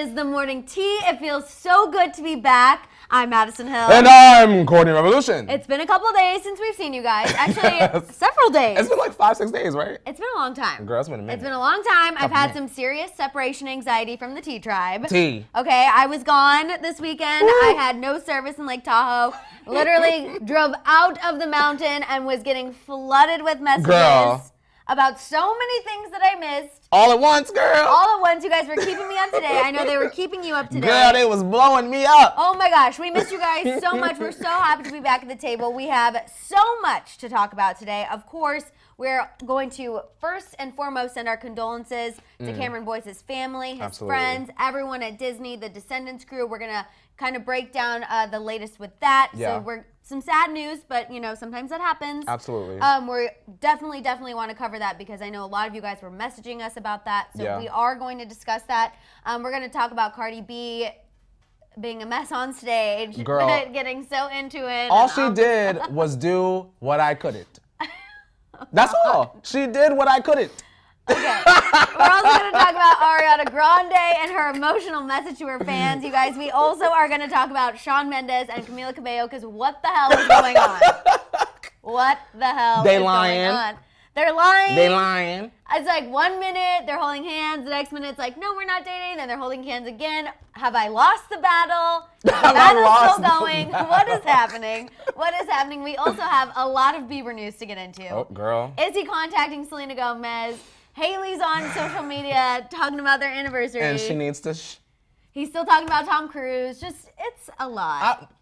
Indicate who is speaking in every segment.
Speaker 1: is the morning tea. It feels so good to be back. I'm Maddison Hill.
Speaker 2: And I'm Courtney Revolution.
Speaker 1: It's been a couple of days since we've seen you guys. Actually, several days.
Speaker 2: It's been like 5-6 days, right?
Speaker 1: It's been a long time.
Speaker 2: Girl, it's been a minute.
Speaker 1: It's been a long time. I've had some serious separation anxiety from the tea tribe.
Speaker 2: Tea.
Speaker 1: Okay, I was gone this weekend. Woo. I had no service in Lake Tahoe. Literally drove out of the mountain and was getting flooded with messages about so many things that I missed.
Speaker 2: All at once, girl.
Speaker 1: All at once. You guys were keeping me up today. I know they were keeping you up today.
Speaker 2: Girl, they was blowing me up.
Speaker 1: Oh my gosh, we missed you guys so much. We're so happy to be back at the table. We have so much to talk about today. Of course, we're going to first and foremost send our condolences to Cameron Boyce's family, his friends, everyone at Disney, the Descendants crew. We're going to kind of break down the latest with that.
Speaker 2: Yeah.
Speaker 1: So we're some sad news, but you know, sometimes that happens.
Speaker 2: Absolutely.
Speaker 1: We definitely want to cover that because I know a lot of you guys were messaging us about that. So we are going to discuss that. We're going to talk about Cardi B being a mess on stage.
Speaker 2: Girl.
Speaker 1: Getting so into it.
Speaker 2: All she did was do what I couldn't. That's all. She did what I couldn't.
Speaker 1: Okay. We're also going to talk about Ariana Grande and her emotional message to her fans. You guys, we also are going to talk about Shawn Mendes and Camila Cabello because what the hell is going on? What the hell is going on? They're lying.
Speaker 2: They lying.
Speaker 1: It's like 1 minute they're holding hands, the next minute it's like, no, we're not dating. Then they're holding hands again. Have I lost the battle? The battle's still going. What is happening? What is happening? We also have a lot of Bieber news to get into.
Speaker 2: Oh, girl.
Speaker 1: Is he contacting Selena Gomez? Hailey's on social media talking about their anniversary.
Speaker 2: And she needs to...
Speaker 1: He's still talking about Tom Cruise. Just, it's a lot.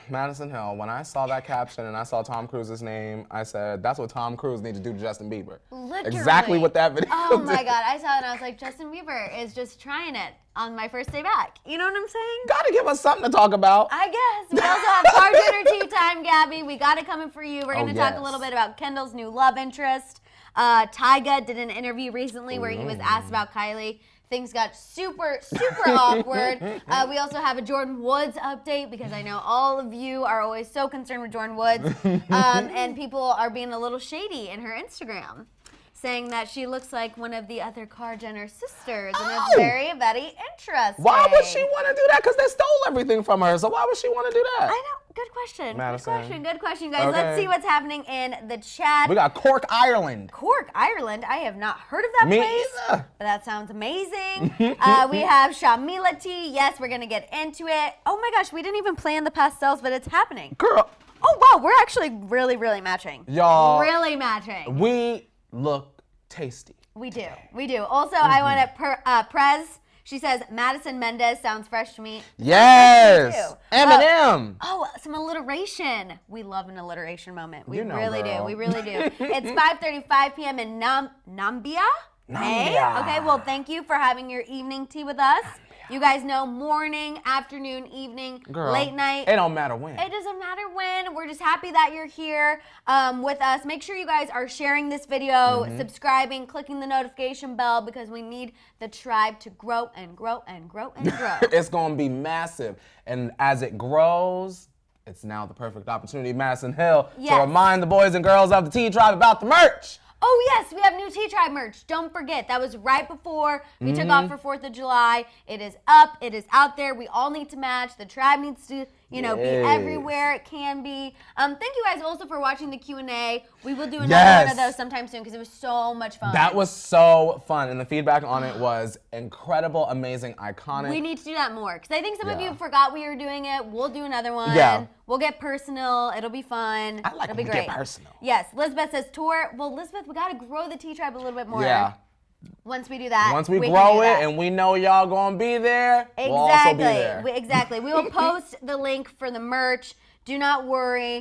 Speaker 2: Maddison Hill, when I saw that caption and I saw Tom Cruise's name, I said, that's what Tom Cruise needs to do to Justin Bieber.
Speaker 1: Literally.
Speaker 2: Exactly what that video
Speaker 1: Oh my
Speaker 2: did.
Speaker 1: God, I saw it and I was like, Justin Bieber is just trying it on my first day back. You know what I'm saying?
Speaker 2: Gotta give us something to talk about.
Speaker 1: I guess. We also have car dinner tea time, Gabby. We got it coming for you. We're going to talk a little bit about Kendall's new love interest. Tyga did an interview recently where he was asked about Kylie. Things got super awkward. We also have a Jordyn Woods update because I know all of you are always so concerned with Jordyn Woods. And people are being a little shady in her Instagram, saying that she looks like one of the other Jenner sisters. And it's very interesting.
Speaker 2: Why would she want to do that? Because they stole everything from her. So why would she want to do that?
Speaker 1: I know. Good question.
Speaker 2: Madison.
Speaker 1: Good question, guys. Okay. Let's see what's happening in the chat.
Speaker 2: We got Cork, Ireland.
Speaker 1: Cork, Ireland. I have not heard of that place.
Speaker 2: Me either.
Speaker 1: But that sounds amazing. We have Shamila tea. Yes, we're going to get into it. Oh my gosh, we didn't even plan the pastels, but it's happening.
Speaker 2: Girl.
Speaker 1: Oh wow, we're actually really matching.
Speaker 2: Y'all.
Speaker 1: Really matching.
Speaker 2: We look tasty.
Speaker 1: We do. Also, I want to Prez. She says, Maddison Mendes sounds fresh to me.
Speaker 2: Yes. Eminem.
Speaker 1: Some alliteration. We love an alliteration moment. We
Speaker 2: girl.
Speaker 1: do. It's 5:35 p.m. in Nambia. Hey. Okay, well, thank you for having your evening tea with us. You guys know morning, afternoon, evening, late night.
Speaker 2: It don't matter when.
Speaker 1: It doesn't matter when. We're just happy that you're here with us. Make sure you guys are sharing this video, subscribing, clicking the notification bell because we need the tribe to grow and grow and grow and grow.
Speaker 2: It's going to be massive. And as it grows, it's now the perfect opportunity, Maddison Hill, to remind the boys and girls of the Tea Tribe about the merch.
Speaker 1: Oh yes, we have new Tea Tribe merch. Don't forget, that was right before we took off for 4th of July. It is up, it is out there. We all need to match. The tribe needs to, be everywhere it can be. Thank you guys also for watching the Q&A. We will do another one of those sometime soon because it was so much fun.
Speaker 2: That was so fun, and the feedback on it was incredible, amazing, iconic.
Speaker 1: We need to do that more because I think some of you forgot we were doing it. We'll do another one.
Speaker 2: Yeah.
Speaker 1: We'll get personal. It'll be fun.
Speaker 2: I like
Speaker 1: It'll
Speaker 2: when
Speaker 1: be
Speaker 2: we
Speaker 1: great.
Speaker 2: get personal.
Speaker 1: Yes, Elizabeth says tour. Well, Elizabeth, we got to grow the Tea Tribe a little bit more.
Speaker 2: Yeah.
Speaker 1: Once we do that,
Speaker 2: once we grow it and we know y'all gonna be there, we'll also be there.
Speaker 1: Exactly. We will post the link for the merch. Do not worry.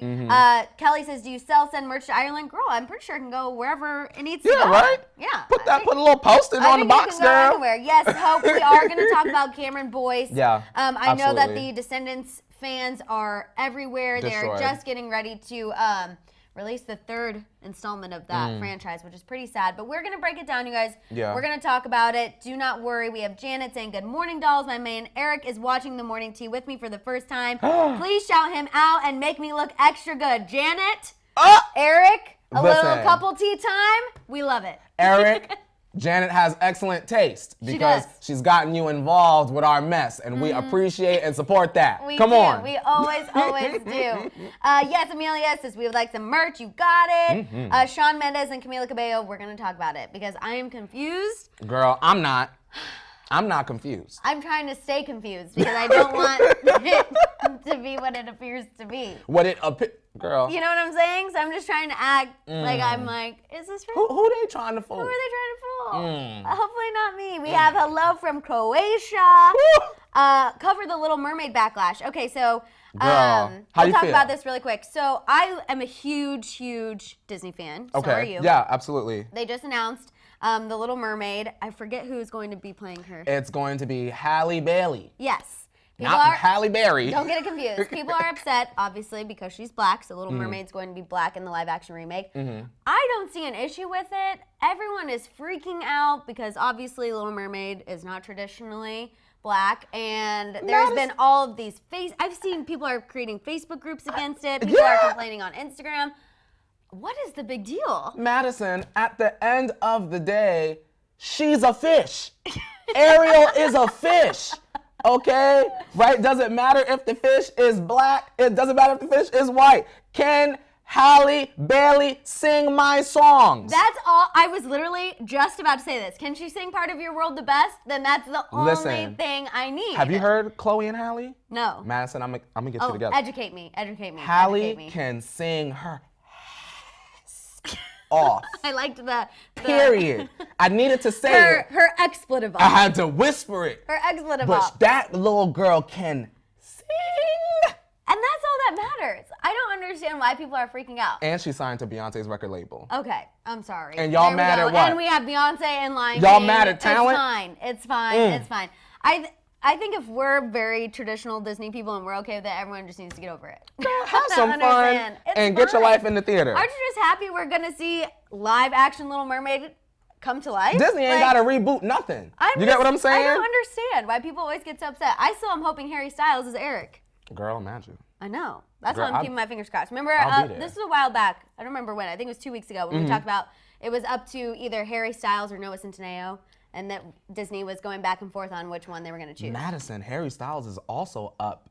Speaker 1: Kelly says, do you send merch to Ireland? Girl, I'm pretty sure it can go wherever it needs to go.
Speaker 2: Yeah, right?
Speaker 1: Yeah.
Speaker 2: Put a little post-it on the box, girl.
Speaker 1: Anywhere. Yes, Hope, we are going to talk about Cameron Boyce.
Speaker 2: Yeah,
Speaker 1: I know that the Descendants fans are everywhere. They're just getting ready to release the 3rd installment of that franchise, which is pretty sad. But we're going to break it down, you guys.
Speaker 2: Yeah.
Speaker 1: We're going to talk about it. Do not worry. We have Janet saying, good morning, dolls. My man Eric is watching the morning tea with me for the first time. Please shout him out and make me look extra good. Janet, Eric, little couple tea time. We love it.
Speaker 2: Eric, Janet has excellent taste because she's gotten you involved with our mess, and we appreciate and support that. Come on.
Speaker 1: We always do. Yes, Amelia says we would like some merch. You got it. Shawn Mendes and Camila Cabello, we're going to talk about it because I am confused.
Speaker 2: Girl, I'm not confused.
Speaker 1: I'm trying to stay confused because I don't want it to be what it appears to be.
Speaker 2: Girl.
Speaker 1: You know what I'm saying? So I'm just trying to act like I'm like, is this real?
Speaker 2: Who they trying to fool?
Speaker 1: Who are they trying to fool? Hopefully not me. We have hello from Croatia. Cover the Little Mermaid backlash. Okay, so we'll talk about this really quick. So I am a huge, huge Disney fan.
Speaker 2: Okay.
Speaker 1: So are you.
Speaker 2: Yeah, absolutely.
Speaker 1: They just announced the Little Mermaid. I forget who's going to be playing her.
Speaker 2: It's going to be Halle Bailey.
Speaker 1: Yes.
Speaker 2: Not Halle Berry.
Speaker 1: Don't get it confused. People are upset, obviously, because she's black, so Little Mermaid's going to be black in the live-action remake. I don't see an issue with it. Everyone is freaking out because, obviously, Little Mermaid is not traditionally black, and there's been all of these I've seen people are creating Facebook groups against it. People are complaining on Instagram. What is the big deal?
Speaker 2: Madison, at the end of the day, she's a fish. Ariel is a fish. Okay? Right? Doesn't matter if the fish is black. It doesn't matter if the fish is white. Can Halle Bailey sing my songs?
Speaker 1: That's all. I was literally just about to say this. Can she sing Part of Your World the best? Then that's the only thing I need.
Speaker 2: Have you heard Chloe and Halle?
Speaker 1: No.
Speaker 2: Madison, I'm gonna get you together.
Speaker 1: Educate me.
Speaker 2: Halle can sing her off.
Speaker 1: I liked the
Speaker 2: period. I needed to say it.
Speaker 1: Her expletive off.
Speaker 2: I had to whisper it.
Speaker 1: Her expletive
Speaker 2: but
Speaker 1: off.
Speaker 2: That little girl can sing.
Speaker 1: And that's all that matters. I don't understand why people are freaking out.
Speaker 2: And she signed to Beyonce's record label.
Speaker 1: Okay, I'm sorry.
Speaker 2: And y'all mad at what?
Speaker 1: And we have Beyonce in line.
Speaker 2: Y'all mad at talent?
Speaker 1: It's fine. It's fine. I think if we're very traditional Disney people and we're okay with it, everyone just needs to get over it.
Speaker 2: Have some fun and get your life in the theater.
Speaker 1: Aren't you just happy we're going to see live action Little Mermaid come to life?
Speaker 2: Disney ain't got to reboot nothing. Get what I'm saying?
Speaker 1: I don't understand why people always get so upset. I still am hoping Harry Styles is Eric.
Speaker 2: Girl, imagine.
Speaker 1: I know. That's why I'm keeping my fingers crossed. Remember, this was a while back. I don't remember when. I think it was 2 weeks ago when we talked about it was up to either Harry Styles or Noah Centineo. And that Disney was going back and forth on which one they were going to choose.
Speaker 2: Madison, Harry Styles is also up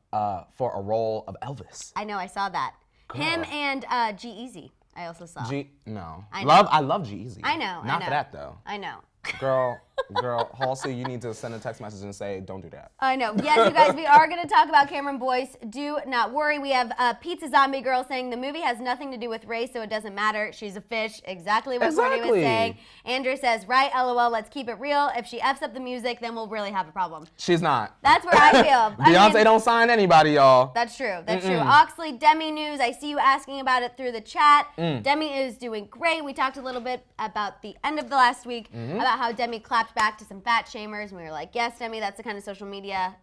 Speaker 2: for a role of Elvis.
Speaker 1: I know, I saw that. Girl. Him and G-Eazy, I also saw.
Speaker 2: No. I love G-Eazy.
Speaker 1: I know.
Speaker 2: Not for that, though.
Speaker 1: I know.
Speaker 2: Girl, Halsey, you need to send a text message and say, don't do that.
Speaker 1: I know. Yes, you guys, we are going to talk about Cameron Boyce. Do not worry. We have Pizza Zombie Girl saying the movie has nothing to do with race, so it doesn't matter. She's a fish. Exactly what Courtney was saying. Andrew says, right, LOL, let's keep it real. If she F's up the music, then we'll really have a problem.
Speaker 2: She's not.
Speaker 1: That's where I feel.
Speaker 2: Beyonce don't sign anybody, y'all.
Speaker 1: That's true. That's true. Oxley, Demi News, I see you asking about it through the chat. Demi is doing great. We talked a little bit about the end of the last week, about how Demi clapped back to some fat shamers, and we were like, yes, Demi, that's the kind of social media,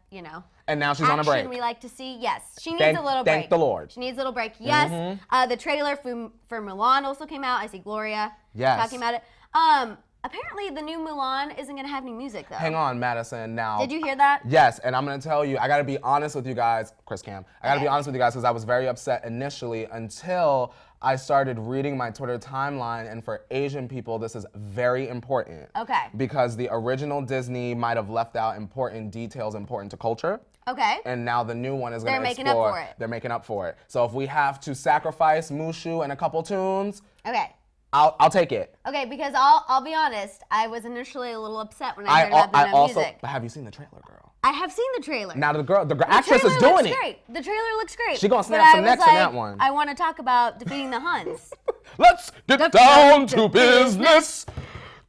Speaker 2: And now she's on a break.
Speaker 1: We like to see. Yes, she needs a little break.
Speaker 2: Thank the Lord.
Speaker 1: She needs a little break. Yes. The trailer for Mulan also came out. I see Gloria talking about it. Apparently, the new Mulan isn't going to have any music, though.
Speaker 2: Hang on, Madison. Now,
Speaker 1: did you hear that?
Speaker 2: Yes, and I'm going to tell you, I got to be honest with you guys, Chris Cam. I got to be honest with you guys because I was very upset initially until I started reading my Twitter timeline, and for Asian people, this is very important.
Speaker 1: Okay.
Speaker 2: Because the original Disney might have left out important details important to culture.
Speaker 1: Okay.
Speaker 2: And now the new one is going to explore.
Speaker 1: They're making up for it.
Speaker 2: They're making up for it. So if we have to sacrifice Mushu and a couple tunes,
Speaker 1: okay,
Speaker 2: I'll take it.
Speaker 1: Okay, because I'll be honest, I was initially a little upset when I heard about the music.
Speaker 2: But have you seen the trailer, girl?
Speaker 1: I have seen the trailer.
Speaker 2: Now the actress is doing it.
Speaker 1: Great. The trailer looks great.
Speaker 2: She gonna snap some necks in that one.
Speaker 1: I want to talk about defeating the Huns.
Speaker 2: Let's get down to business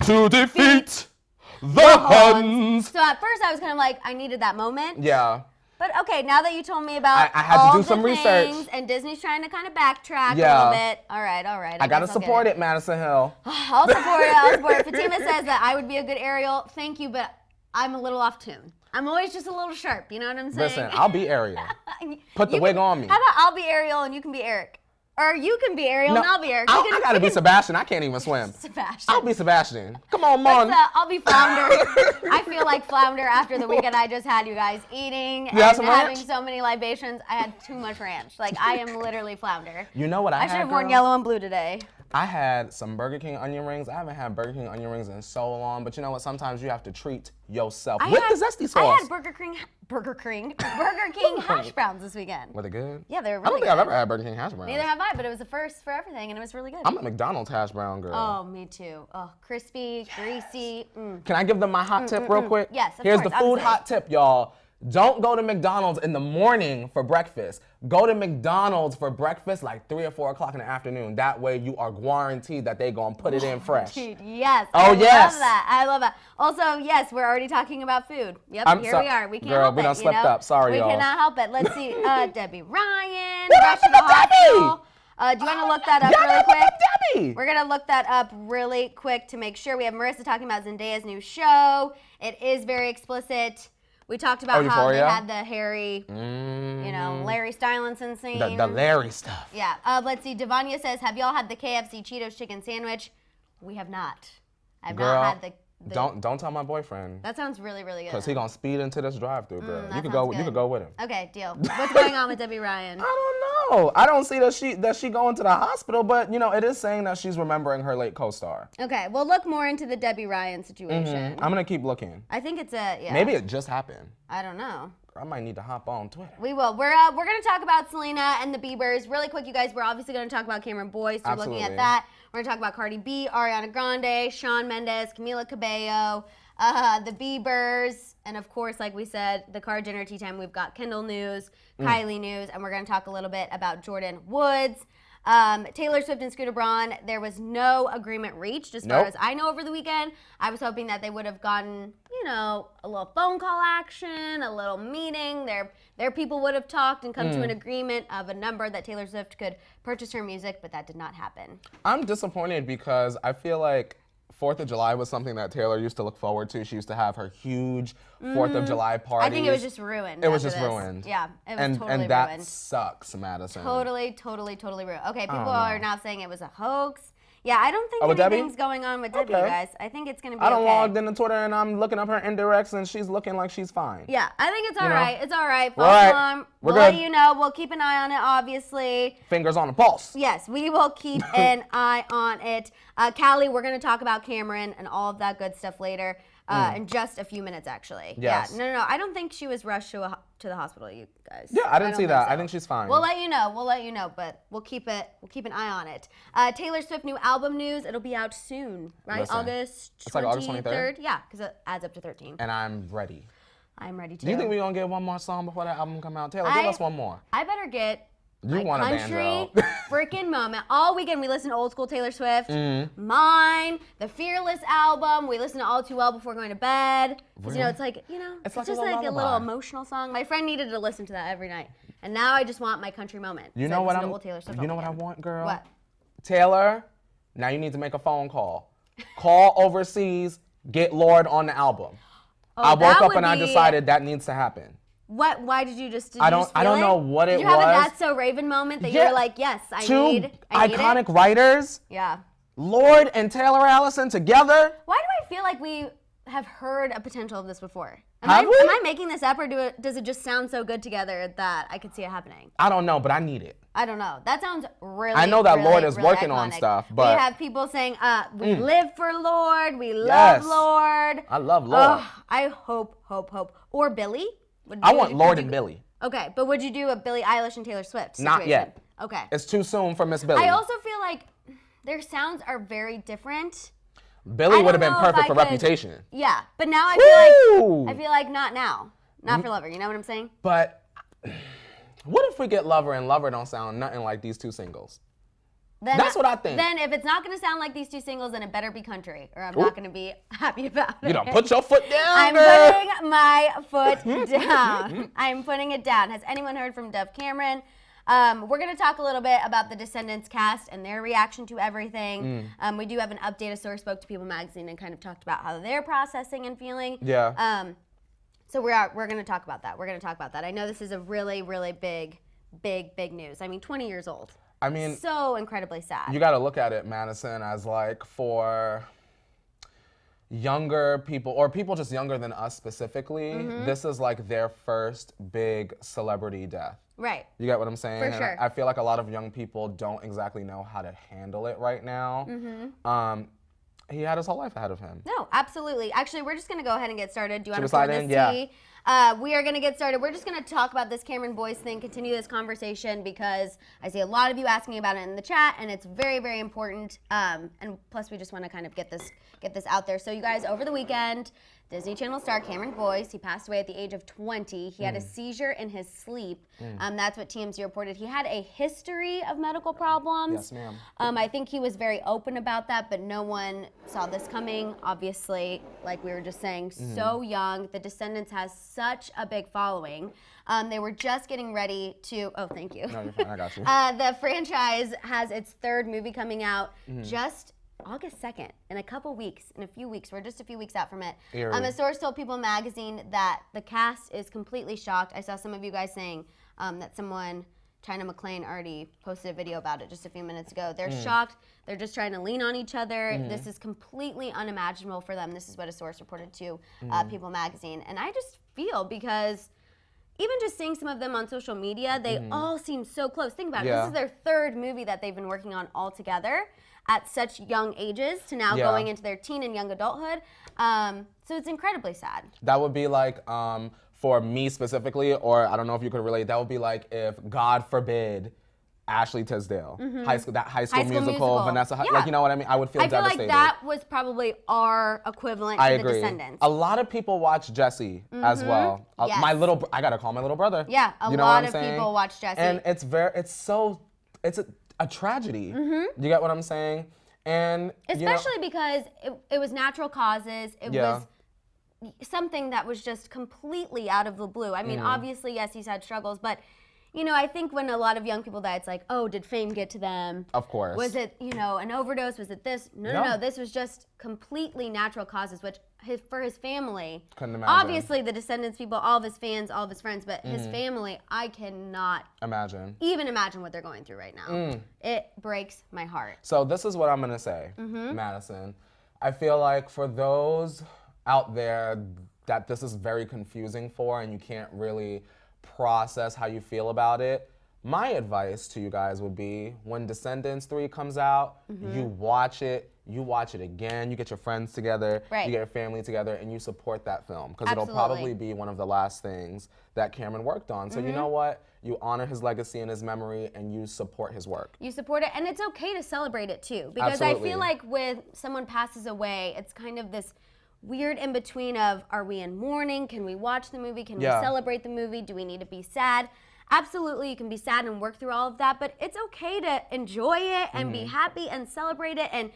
Speaker 2: to defeat the Huns.
Speaker 1: So at first I was kind of like, I needed that moment.
Speaker 2: Yeah.
Speaker 1: But okay, now that you told me about
Speaker 2: I had to do some research,
Speaker 1: and Disney's trying to kind of backtrack a little bit. All right.
Speaker 2: I gotta support it, Madison Hill.
Speaker 1: I'll support it. Fatima says that I would be a good Ariel. Thank you, but I'm a little off tune. I'm always just a little sharp. You know what I'm saying?
Speaker 2: Listen, I'll be Ariel. Put the wig on me.
Speaker 1: How about I'll be Ariel and you can be Eric? Or you can be Ariel and I'll be Eric.
Speaker 2: I gotta be Sebastian. I can't even swim.
Speaker 1: Sebastian.
Speaker 2: I'll be Sebastian. Come on, Mon.
Speaker 1: I'll be Flounder. I feel like Flounder after the weekend I just had, you guys. Eating and having so many libations. I had too much ranch. Like, I am literally Flounder.
Speaker 2: You know what I had,
Speaker 1: should have worn yellow and blue today.
Speaker 2: I had some Burger King onion rings. I haven't had Burger King onion rings in so long, but you know what? Sometimes you have to treat yourself with the zesty sauce.
Speaker 1: I had Burger King hash browns this weekend.
Speaker 2: Were they good?
Speaker 1: Yeah, they were really good.
Speaker 2: I don't think I've ever had Burger King hash browns.
Speaker 1: Neither have I, but it was a first for everything, and it was really good.
Speaker 2: I'm a McDonald's hash brown girl.
Speaker 1: Oh, me too. Oh, crispy, greasy.
Speaker 2: Can I give them my hot tip real quick?
Speaker 1: Yes, of
Speaker 2: Here's
Speaker 1: course,
Speaker 2: the food hot tip, y'all. Don't go to McDonald's in the morning for breakfast. Go to McDonald's for breakfast like 3 or 4 o'clock in the afternoon. That way you are guaranteed that they gonna put it in fresh.
Speaker 1: Yes.
Speaker 2: Oh, yes.
Speaker 1: I love that. Also, yes, we're already talking about food. Yep, here we are. We can't help it.
Speaker 2: We done slept up. Sorry, y'all.
Speaker 1: We cannot help it. Let's see. Debbie Ryan, rushed to the hospital. Do you want to look that up really quick?
Speaker 2: Debbie.
Speaker 1: We're going to look that up really quick to make sure. We have Marissa talking about Zendaya's new show. It is very explicit. We talked about how they had the hairy, Larry Stylinson scene.
Speaker 2: The Larry stuff.
Speaker 1: Yeah. Let's see. Devanya says, have y'all had the KFC Cheetos chicken sandwich? We have not. I've not had the
Speaker 2: Don't tell my boyfriend.
Speaker 1: That sounds really, really good.
Speaker 2: Because he gonna speed into this drive-thru, girl. You could go with him.
Speaker 1: Okay, deal. What's going on with Debbie Ryan?
Speaker 2: I don't know. I don't see that she going to the hospital, but it is saying that she's remembering her late co-star.
Speaker 1: Okay, we'll look more into the Debbie Ryan situation.
Speaker 2: I'm gonna keep looking.
Speaker 1: I think it's
Speaker 2: Maybe it just happened.
Speaker 1: I don't know.
Speaker 2: I might need to hop on Twitter.
Speaker 1: We will. We're going to talk about Selena and the Biebers really quick, you guys. We're obviously going to talk about Cameron Boyce. We're looking at that. We're going to talk about Cardi B, Ariana Grande, Shawn Mendes, Camila Cabello, the Biebers, and of course, like we said, the Kardashian-Jenner tea time. We've got Kendall news, Kylie news, and we're going to talk a little bit about Jordyn Woods. Taylor Swift and Scooter Braun, there was no agreement reached as far as I know over the weekend. I was hoping that they would have gotten, a little phone call action, a little meeting. Their people would have talked and come to an agreement of a number that Taylor Swift could purchase her music, but that did not happen.
Speaker 2: I'm disappointed because I feel like 4th of July was something that Taylor used to look forward to. She used to have her huge 4th of July party.
Speaker 1: I think it was just ruined.
Speaker 2: It was just ruined.
Speaker 1: Yeah, it was totally ruined.
Speaker 2: And that sucks, Maddison.
Speaker 1: Totally ruined. Okay, people are now saying it was a hoax. Yeah, I don't think anything's going on with Debbie, guys. I think it's going to be okay.
Speaker 2: logged into Twitter and I'm looking up her indirects and she's looking like she's fine.
Speaker 1: Yeah, I think it's all right. It's all right. False alarm. We'll let you know. We'll keep an eye on it, obviously.
Speaker 2: Fingers on the pulse.
Speaker 1: Yes, we will keep an eye on it. Kylie, we're going to talk about Cameron and all of that good stuff later. In just a few minutes, actually.
Speaker 2: Yes.
Speaker 1: Yeah. No. I don't think she was rushed to the hospital, you guys.
Speaker 2: Yeah, I didn't see that. I think she's fine.
Speaker 1: We'll let you know, but we'll keep an eye on it. Taylor Swift new album news. It'll be out soon, right?
Speaker 2: Listen,
Speaker 1: August 23rd.
Speaker 2: It's like August 23rd?
Speaker 1: Yeah, because it adds up to 13.
Speaker 2: And I'm ready.
Speaker 1: I'm ready too.
Speaker 2: Do you think we're going to get one more song before that album come out? Taylor, give us one more.
Speaker 1: I better get
Speaker 2: You want a banjo.
Speaker 1: Freaking moment. All weekend we listen to old school Taylor Swift. Mine, the Fearless album. We listen to All Too Well before going to bed. Because, it's like, it's just like a little emotional song. My friend needed to listen to that every night. And now I just want my country moment.
Speaker 2: You know what I want, girl?
Speaker 1: What?
Speaker 2: Taylor, now you need to make a phone call. Call overseas, get Lord on the album. I woke up and I decided that needs to happen.
Speaker 1: What? Why did you just?
Speaker 2: I don't know what it was.
Speaker 1: Did you have a That's So Raven moment that you were like, yes, I need it?
Speaker 2: Iconic writers.
Speaker 1: Yeah.
Speaker 2: Lord and Taylor Allison together.
Speaker 1: Why do I feel like we have heard a potential of this before? Am
Speaker 2: Have we?
Speaker 1: Am I making this up, or does it just sound so good together that I could see it happening?
Speaker 2: I don't know, but I need it.
Speaker 1: I don't know. That sounds really.
Speaker 2: I know that
Speaker 1: really,
Speaker 2: Lord is
Speaker 1: really
Speaker 2: working
Speaker 1: iconic.
Speaker 2: on stuff, but
Speaker 1: we have people saying, "We live for Lord. We love Lord."
Speaker 2: I love Lord.
Speaker 1: I hope, or Billy.
Speaker 2: I want Lord and Billy.
Speaker 1: Okay, but would you do a Billie Eilish and Taylor Swift situation?
Speaker 2: Not yet.
Speaker 1: Okay.
Speaker 2: It's too soon for Miss Billie.
Speaker 1: I also feel like their sounds are very different.
Speaker 2: Billie would have been perfect for Reputation.
Speaker 1: Yeah, but now I feel like not now. Not for Lover, you know what I'm saying?
Speaker 2: But what if we get Lover and Lover don't sound nothing like these two singles?
Speaker 1: Then
Speaker 2: that's what I think.
Speaker 1: Then if it's not going to sound like these two singles, then it better be country, or I'm not going to be happy about it.
Speaker 2: You don't put your foot down,
Speaker 1: I'm
Speaker 2: girl.
Speaker 1: putting my foot down. I'm putting it down. Has anyone heard from Dove Cameron? We're going to talk a little bit about the Descendants cast and their reaction to everything. We do have an update. A source spoke to People Magazine and kind of talked about how they're processing and feeling.
Speaker 2: Yeah.
Speaker 1: So we're going to talk about that. We're going to talk about that. I know this is a really, really big news. I mean, 20 years old.
Speaker 2: I mean,
Speaker 1: so incredibly sad.
Speaker 2: You got to look at it, Maddison, as like for younger people, or people just younger than us specifically, this is like their first big celebrity death.
Speaker 1: Right.
Speaker 2: You get what I'm saying?
Speaker 1: For sure.
Speaker 2: I feel like a lot of young people don't exactly know how to handle it right now. He had his whole life ahead of him.
Speaker 1: No, absolutely. Actually, we're just going to go ahead and get started. Do you want to
Speaker 2: slide
Speaker 1: pour
Speaker 2: in?
Speaker 1: this
Speaker 2: Yeah.
Speaker 1: tea? We are going to get started. We're just going to talk about this Cameron Boyce thing, continue this conversation because I see a lot of you asking about it in the chat, and it's very, very important. And plus, we just want to kind of get this out there. So, you guys, over the weekend, Disney Channel star Cameron Boyce, he passed away at the age of 20. He had a seizure in his sleep. That's what TMZ reported. He had a history of medical problems.
Speaker 2: Yes, ma'am.
Speaker 1: I think he was very open about that, but no one saw this coming. Obviously, like we were just saying, so young. The Descendants has such a big following. They were just getting ready to, oh, thank you.
Speaker 2: No, you're fine, I got you.
Speaker 1: The franchise has its third movie coming out just August 2nd, in a few weeks. We're just a few weeks out from it. A source told People magazine that the cast is completely shocked. I saw some of you guys saying that someone, China McClain, already posted a video about it just a few minutes ago. They're shocked. They're just trying to lean on each other. This is completely unimaginable for them. This is what a source reported to People magazine. And I just feel because even just seeing some of them on social media, they all seem so close. Think about it. This is their third movie that they've been working on all together at such young ages to now going into their teen and young adulthood. So it's incredibly sad.
Speaker 2: That would be like, for me specifically, or I don't know if you could relate, that would be like if, God forbid, Ashley Tisdale, high school musical, Vanessa, like, you know what I mean? I would feel devastated.
Speaker 1: I feel like that was probably our equivalent to The Descendants.
Speaker 2: A lot of people watch Jessie as well.
Speaker 1: Yes.
Speaker 2: I gotta call my little brother.
Speaker 1: Yeah, a lot of people watch Jessie.
Speaker 2: And it's a tragedy. You get what I'm saying? And
Speaker 1: especially because it was natural causes. It was something that was just completely out of the blue. I mean, obviously, yes, he's had struggles, but I think when a lot of young people die, it's like, oh, did fame get to them?
Speaker 2: Of course.
Speaker 1: Was it, an overdose? Was it this? No. This was just completely natural causes, which for his family,
Speaker 2: couldn't imagine.
Speaker 1: Obviously the Descendants people, all of his fans, all of his friends, but his family, I cannot even imagine what they're going through right now. It breaks my heart.
Speaker 2: So this is what I'm gonna say, Maddison. I feel like for those out there that this is very confusing for and you can't really process how you feel about it, my advice to you guys would be when Descendants 3 comes out, you watch it again, you get your friends together, you get your family together, and you support that film. Because it'll probably be one of the last things that Cameron worked on. So you know what? You honor his legacy and his memory, and you support his work. You support it, and it's okay to celebrate it too. Because I feel like when someone passes away, it's kind of this weird in between of, are we in mourning? Can we watch the movie? Can we celebrate the movie? Do we need to be sad? Absolutely, you can be sad and work through all of that, but it's okay to enjoy it and be happy and celebrate it and,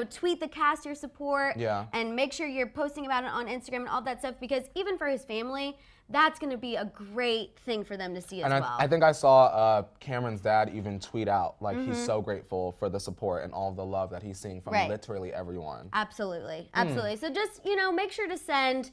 Speaker 2: tweet the cast your support and make sure you're posting about it on Instagram and all that stuff, because even for his family, that's going to be a great thing for them to see as well. I think I saw Cameron's dad even tweet out, like, he's so grateful for the support and all the love that he's seeing from literally everyone. Absolutely. So just, make sure to send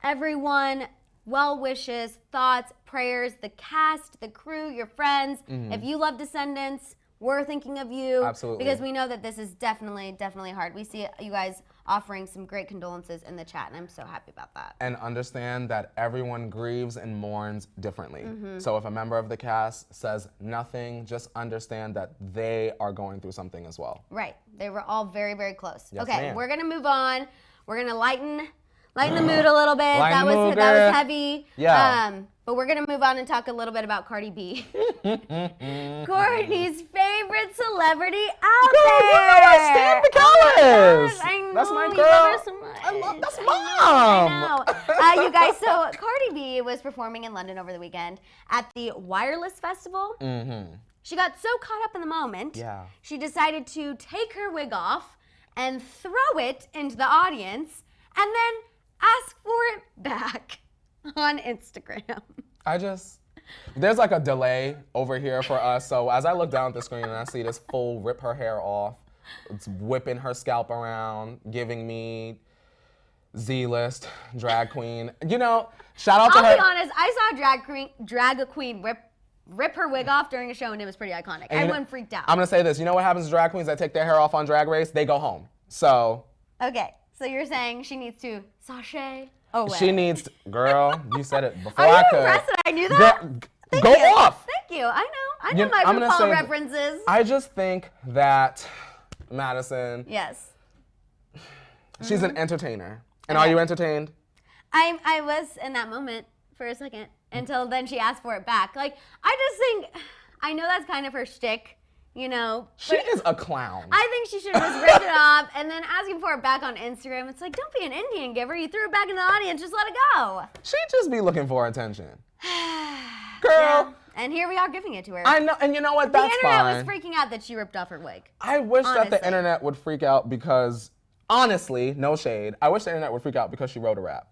Speaker 2: everyone well wishes, thoughts, prayers, the cast, the crew, your friends. If you love Descendants, we're thinking of you. Absolutely. Because we know that this is definitely hard. We see you guys offering some great condolences in the chat, and I'm so happy about that. And understand that everyone grieves and mourns differently. So if a member of the cast says nothing, just understand that they are going through something as well. Right. They were all very, very close. Yes, okay, we're gonna move on. We're gonna lighten the mood a little bit. That was heavy. Yeah. But we're gonna move on and talk a little bit about Cardi B. Courtney's favorite celebrity out there. Stan McCullers. I know. That's my girl. Love her so much. I love that's mom. I know. You guys, so Cardi B was performing in London over the weekend at the Wireless Festival. She got so caught up in the moment. She decided to take her wig off and throw it into the audience, and then ask for it back on Instagram. There's like a delay over here for us, so as I look down at the screen and I see this fool rip her hair off, it's whipping her scalp around, giving me Z-list, drag queen. Shout out to her. I'll be honest, I saw a drag queen rip her wig off during a show, and it was pretty iconic. Everyone freaked out. I'm gonna say this, you know what happens to drag queens that take their hair off on Drag Race? They go home, so. Okay. So you're saying she needs to sashay away. She needs to, girl, you said it before I could. Are you impressed that I knew that? Go off. Thank
Speaker 1: Thank you. I know my RuPaul references.
Speaker 2: I just think that Maddison.
Speaker 1: Yes.
Speaker 2: She's an entertainer. And are you entertained?
Speaker 1: I was in that moment for a second until then she asked for it back. Like, I just think, I know that's kind of her shtick, you know.
Speaker 2: She is a clown.
Speaker 1: I think she should have just ripped it off and then asking for it back on Instagram. It's like, don't be an Indian giver. You threw it back in the audience. Just let it go.
Speaker 2: She'd just be looking for attention. Girl.
Speaker 1: Yeah. And here we are giving it to her.
Speaker 2: I know, and you know what? That's fine.
Speaker 1: The internet was freaking out that she ripped off her wig.
Speaker 2: I wish that the internet would freak out because, honestly, no shade, I wish the internet would freak out because she wrote a rap.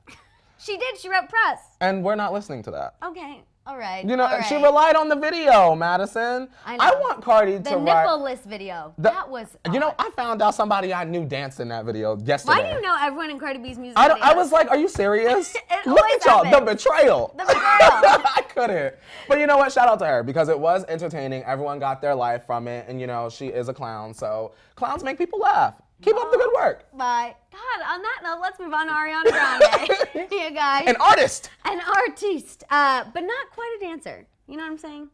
Speaker 1: She did. She wrote press.
Speaker 2: And we're not listening to that.
Speaker 1: Okay. All right.
Speaker 2: You know, she relied on the video, Madison.
Speaker 1: I know.
Speaker 2: I want Cardi to write.
Speaker 1: The nipple-less video. That was odd.
Speaker 2: You know, I found out somebody I knew danced in that video yesterday.
Speaker 1: Why do you know everyone in Cardi B's music videos?
Speaker 2: I was like, are you serious? Look at y'all. The betrayal. I couldn't. But you know what? Shout out to her because it was entertaining. Everyone got their life from it. And, you know, she is a clown. So clowns make people laugh. Keep up the good work.
Speaker 1: Bye. God, on that note, let's move on to Ariana Grande. You guys.
Speaker 2: An artist.
Speaker 1: An artiste, but not quite a dancer. You know what I'm saying?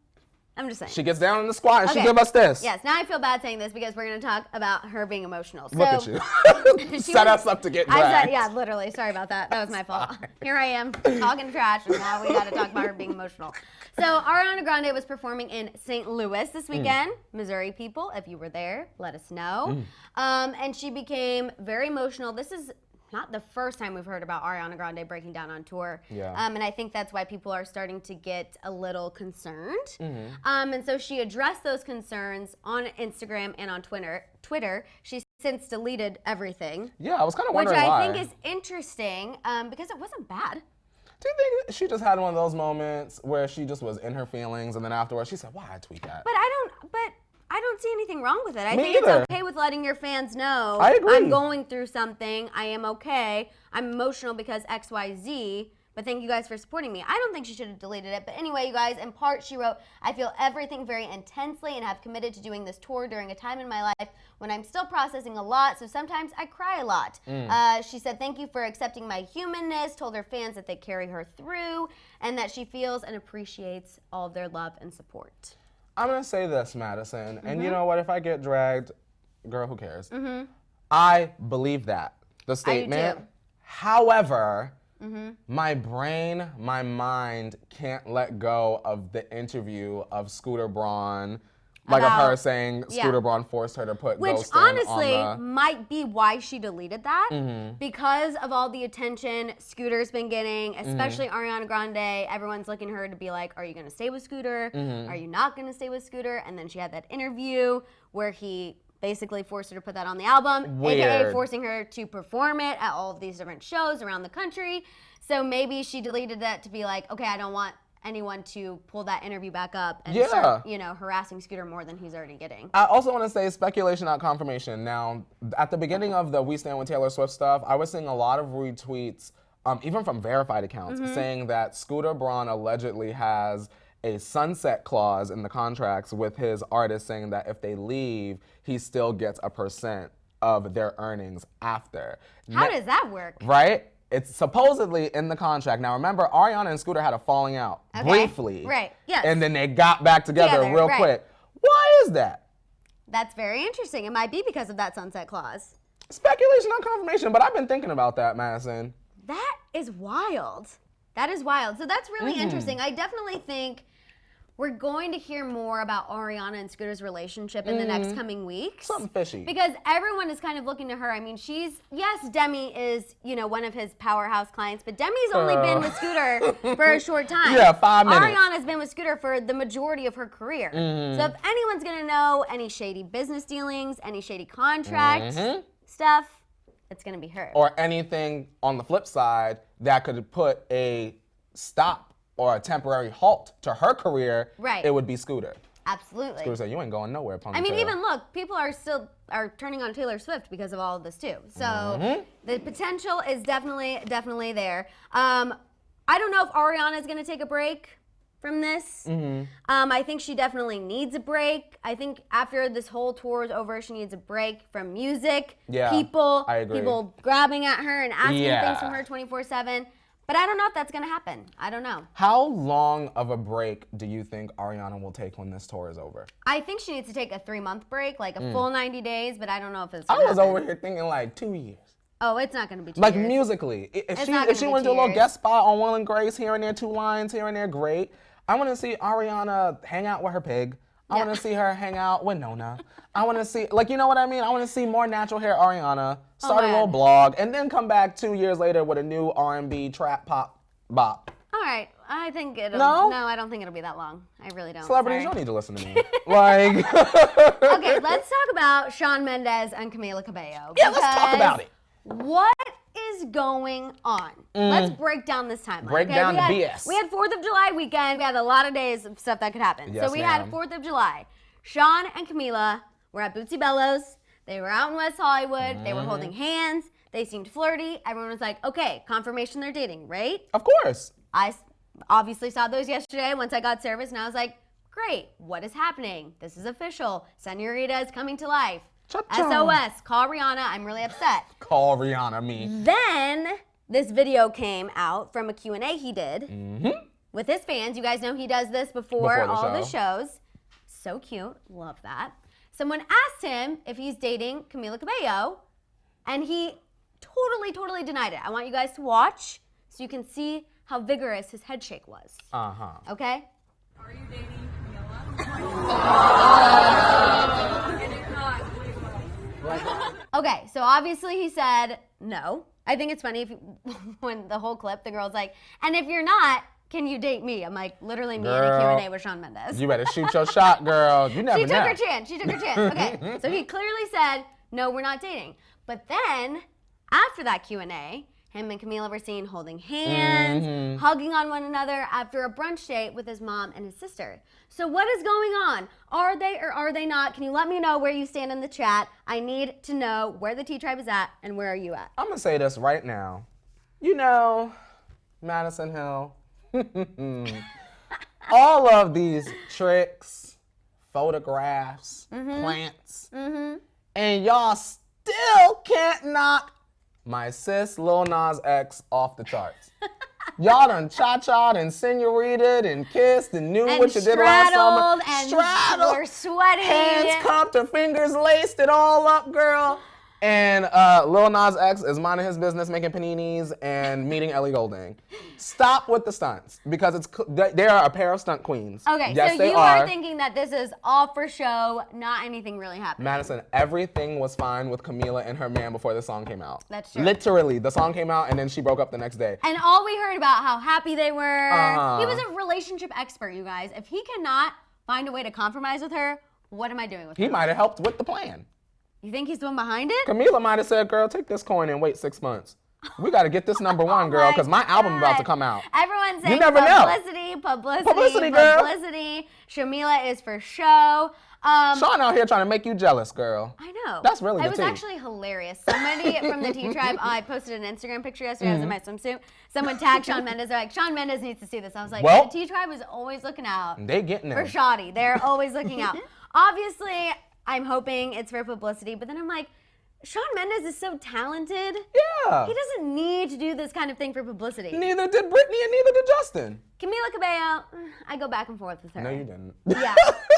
Speaker 1: I'm just saying.
Speaker 2: She gets down in the squat and she give us this.
Speaker 1: Yes, now I feel bad saying this because we're going to talk about her being emotional. So,
Speaker 2: look at you. Set us up to get dragged.
Speaker 1: Yeah, literally. Sorry about that. That was my fault. Here I am talking trash, and now we got to talk about her being emotional. So Ariana Grande was performing in St. Louis this weekend. Missouri people, if you were there, let us know. And she became very emotional. This is not the first time we've heard about Ariana Grande breaking down on tour.
Speaker 2: Yeah.
Speaker 1: And I think that's why people are starting to get a little concerned. And so she addressed those concerns on Instagram and on Twitter. She's since deleted everything.
Speaker 2: Yeah, I was kind of wondering
Speaker 1: why. Which I think is interesting because it wasn't bad.
Speaker 2: Do you think she just had one of those moments where she just was in her feelings and then afterwards she said, why I tweet that?
Speaker 1: But I don't see anything wrong with it. I
Speaker 2: Me
Speaker 1: think
Speaker 2: either.
Speaker 1: It's okay with letting your fans know
Speaker 2: I agree.
Speaker 1: I'm going through something. I am okay. I'm emotional because XYZ. But thank you guys for supporting me. I don't think she should have deleted it. But anyway, you guys, in part, she wrote, I feel everything very intensely and have committed to doing this tour during a time in my life when I'm still processing a lot, so sometimes I cry a lot. She said, thank you for accepting my humanness, told her fans that they carry her through, and that she feels and appreciates all of their love and support.
Speaker 2: I'm going to say this, Madison, and you know what? If I get dragged, girl, who cares? I believe that, the statement.
Speaker 1: I do too.
Speaker 2: However, my brain, my mind can't let go of the interview of Scooter Braun, like of her saying Scooter Braun forced her to put
Speaker 1: which
Speaker 2: ghosting
Speaker 1: honestly
Speaker 2: on the...
Speaker 1: might be why she deleted that because of all the attention Scooter's been getting, especially Ariana Grande. Everyone's looking at her to be like, are you going to stay with Scooter? Are you not going to stay with Scooter? And then she had that interview where he basically forced her to put that on the album, aka forcing her to perform it at all of these different shows around the country. So maybe she deleted that to be like, okay, I don't want anyone to pull that interview back up and start, you know, harassing Scooter more than he's already getting.
Speaker 2: I also want to say speculation, not confirmation. Now, at the beginning of the We Stand With Taylor Swift stuff, I was seeing a lot of retweets, even from verified accounts, saying that Scooter Braun allegedly has a sunset clause in the contracts with his artists, saying that if they leave, he still gets a % of their earnings after.
Speaker 1: How does that work?
Speaker 2: Right? It's supposedly in the contract. Now remember, Ariana and Scooter had a falling out briefly.
Speaker 1: Right, yes.
Speaker 2: And then they got back together real quick. Why is that?
Speaker 1: That's very interesting. It might be because of that sunset clause.
Speaker 2: Speculation, not confirmation, but I've been thinking about that, Madison.
Speaker 1: That is wild. That is wild. So that's really interesting. I definitely think we're going to hear more about Ariana and Scooter's relationship in the next coming weeks.
Speaker 2: Something fishy.
Speaker 1: Because everyone is kind of looking to her. I mean, yes, Demi is, you know, one of his powerhouse clients, but Demi's only been with Scooter for a short time.
Speaker 2: Yeah, 5 minutes.
Speaker 1: Ariana's been with Scooter for the majority of her career. So if anyone's going to know any shady business dealings, any shady contract stuff, it's going to be her.
Speaker 2: Or anything on the flip side that could put a stop or a temporary halt to her career, it would be Scooter.
Speaker 1: Absolutely.
Speaker 2: Scooter said, you ain't going nowhere, ponytail.
Speaker 1: I mean, even look, people are turning on Taylor Swift because of all of this too. So the potential is definitely there. I don't know if Ariana's going to take a break from this. I think she definitely needs a break. I think after this whole tour is over, she needs a break from music,
Speaker 2: people
Speaker 1: grabbing at her and asking things from her 24/7. But I don't know if that's going to happen. I don't know.
Speaker 2: How long of a break do you think Ariana will take when this tour is over?
Speaker 1: I think she needs to take a 3-month break, like a full 90 days, but I don't know if it's
Speaker 2: I was over here thinking like 2 years.
Speaker 1: Oh, it's not going to be 2
Speaker 2: like
Speaker 1: years.
Speaker 2: Like musically. If she want to do a
Speaker 1: 2
Speaker 2: little
Speaker 1: years.
Speaker 2: guest spot on Will and Grace here and there, 2 lines here and there, great. I want to see Ariana hang out with her pig. I want to see her hang out with Nona. I want to see, like, you know what I mean? I want to see more natural hair Ariana, start a little blog, and then come back 2 years later with a new R&B trap pop bop.
Speaker 1: All right. I think it'll... No, I don't think it'll be that long. I really don't.
Speaker 2: Celebrities, you don't need to listen to me. Like...
Speaker 1: Okay, let's talk about Shawn Mendes and Camila Cabello.
Speaker 2: Yeah, let's talk about it.
Speaker 1: What is going on? Let's break down this timeline.
Speaker 2: Break down the BS.
Speaker 1: We had 4th of July weekend. We had a lot of days of stuff that could happen.
Speaker 2: Yes,
Speaker 1: so we had 4th of July. Shawn and Camila were at Bootsy Bellows. They were out in West Hollywood. They were holding hands. They seemed flirty. Everyone was like, okay, confirmation they're dating, right?
Speaker 2: Of course.
Speaker 1: I obviously saw those yesterday once I got service, and I was like, great, what is happening? This is official. Senorita is coming to life.
Speaker 2: Cha-cha.
Speaker 1: SOS, call Rihanna, I'm really upset.
Speaker 2: Call Rihanna, me.
Speaker 1: Then this video came out from a Q&A he did with his fans. You guys know he does this before all of his shows. So cute, love that. Someone asked him if he's dating Camila Cabello, and he totally denied it. I want you guys to watch so you can see how vigorous his head shake was. Okay?
Speaker 3: Are you dating Camila?
Speaker 1: Okay, so obviously he said no. I think it's funny when the whole clip, the girl's like, and if you're not, can you date me? I'm like, literally me in a Q&A with Shawn Mendes.
Speaker 2: You better shoot your shot, girl. You never know.
Speaker 1: She took her chance. She took her chance. Okay, so he clearly said, no, we're not dating. But then, after that Q&A, him and Camila were seen holding hands, hugging on one another after a brunch date with his mom and his sister. So what is going on? Are they or are they not? Can you let me know where you stand in the chat? I need to know where the T-Tribe is at and where are you at?
Speaker 2: I'm going to say this right now. You know, Madison Hill, all of these tricks, photographs, plants, and y'all still can't knock my sis Lil Nas X off the charts. Y'all done cha-cha'd and senorita and kissed and knew what you did last summer.
Speaker 1: Straddled. We're sweaty.
Speaker 2: Hands cupped, her fingers laced it all up, girl. And Lil Nas X is minding his business, making paninis and meeting Ellie Goulding. Stop with the stunts, because they are a pair of stunt queens.
Speaker 1: Okay,
Speaker 2: yes,
Speaker 1: so you are thinking that this is all for show, not anything really happening.
Speaker 2: Madison, everything was fine with Camila and her man before the song came out.
Speaker 1: That's true.
Speaker 2: Literally, the song came out and then she broke up the next day.
Speaker 1: And all we heard about how happy they were. He was a relationship expert, you guys. If he cannot find a way to compromise with her, what am I doing with her?
Speaker 2: He might have helped with the plan.
Speaker 1: You think he's the one behind it?
Speaker 2: Camila might have said, girl, take this coin and wait 6 months. We got to get this number one, girl, because my album about to come out.
Speaker 1: Everyone's saying
Speaker 2: you never
Speaker 1: publicity,
Speaker 2: know.
Speaker 1: publicity,
Speaker 2: girl.
Speaker 1: publicity. Shamila is for show.
Speaker 2: Shawn out here trying to make you jealous, girl.
Speaker 1: I know.
Speaker 2: That's really the
Speaker 1: It was actually hilarious. Somebody from the T-Tribe, I posted an Instagram picture yesterday. I was in my swimsuit. Someone tagged Shawn Mendes. They're like, Shawn Mendes needs to see this. I was like,
Speaker 2: well,
Speaker 1: the T-Tribe is always looking out.
Speaker 2: They getting
Speaker 1: for
Speaker 2: it.
Speaker 1: Shoddy. They're always looking out. Obviously, I'm hoping it's for publicity, but then I'm like, Shawn Mendes is so talented.
Speaker 2: Yeah.
Speaker 1: He doesn't need to do this kind of thing for publicity.
Speaker 2: Neither did Britney and neither did Justin.
Speaker 1: Camila Cabello, I go back and forth with her.
Speaker 2: No, you didn't.
Speaker 1: Yeah,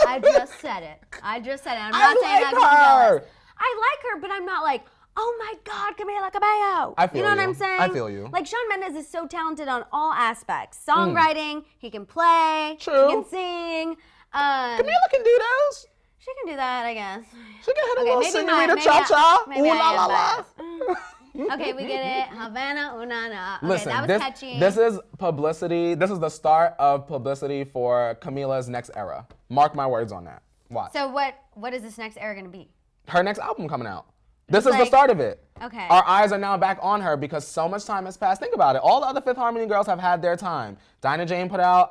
Speaker 1: I just said it. I'm not saying I'm jealous. I like her, but I'm not like, oh my God, Camila Cabello.
Speaker 2: I feel
Speaker 1: you. Know what I'm saying?
Speaker 2: I feel you.
Speaker 1: Like, Shawn Mendes is so talented on all aspects. Songwriting, he can play.
Speaker 2: True.
Speaker 1: He can sing.
Speaker 2: Camila can do those.
Speaker 1: She can do that, I guess.
Speaker 2: She can hit a little senorita cha-cha. Ooh la la la.
Speaker 1: Okay, we get it. Havana, unana. Okay,
Speaker 2: Listen,
Speaker 1: that was catchy.
Speaker 2: This is publicity. This is the start of publicity for Camila's next era. Mark my words on that. Watch.
Speaker 1: So what is this next era going to be?
Speaker 2: Her next album coming out. This is the start of it.
Speaker 1: Okay.
Speaker 2: Our eyes are now back on her because so much time has passed. Think about it. All the other Fifth Harmony girls have had their time. Dinah Jane put out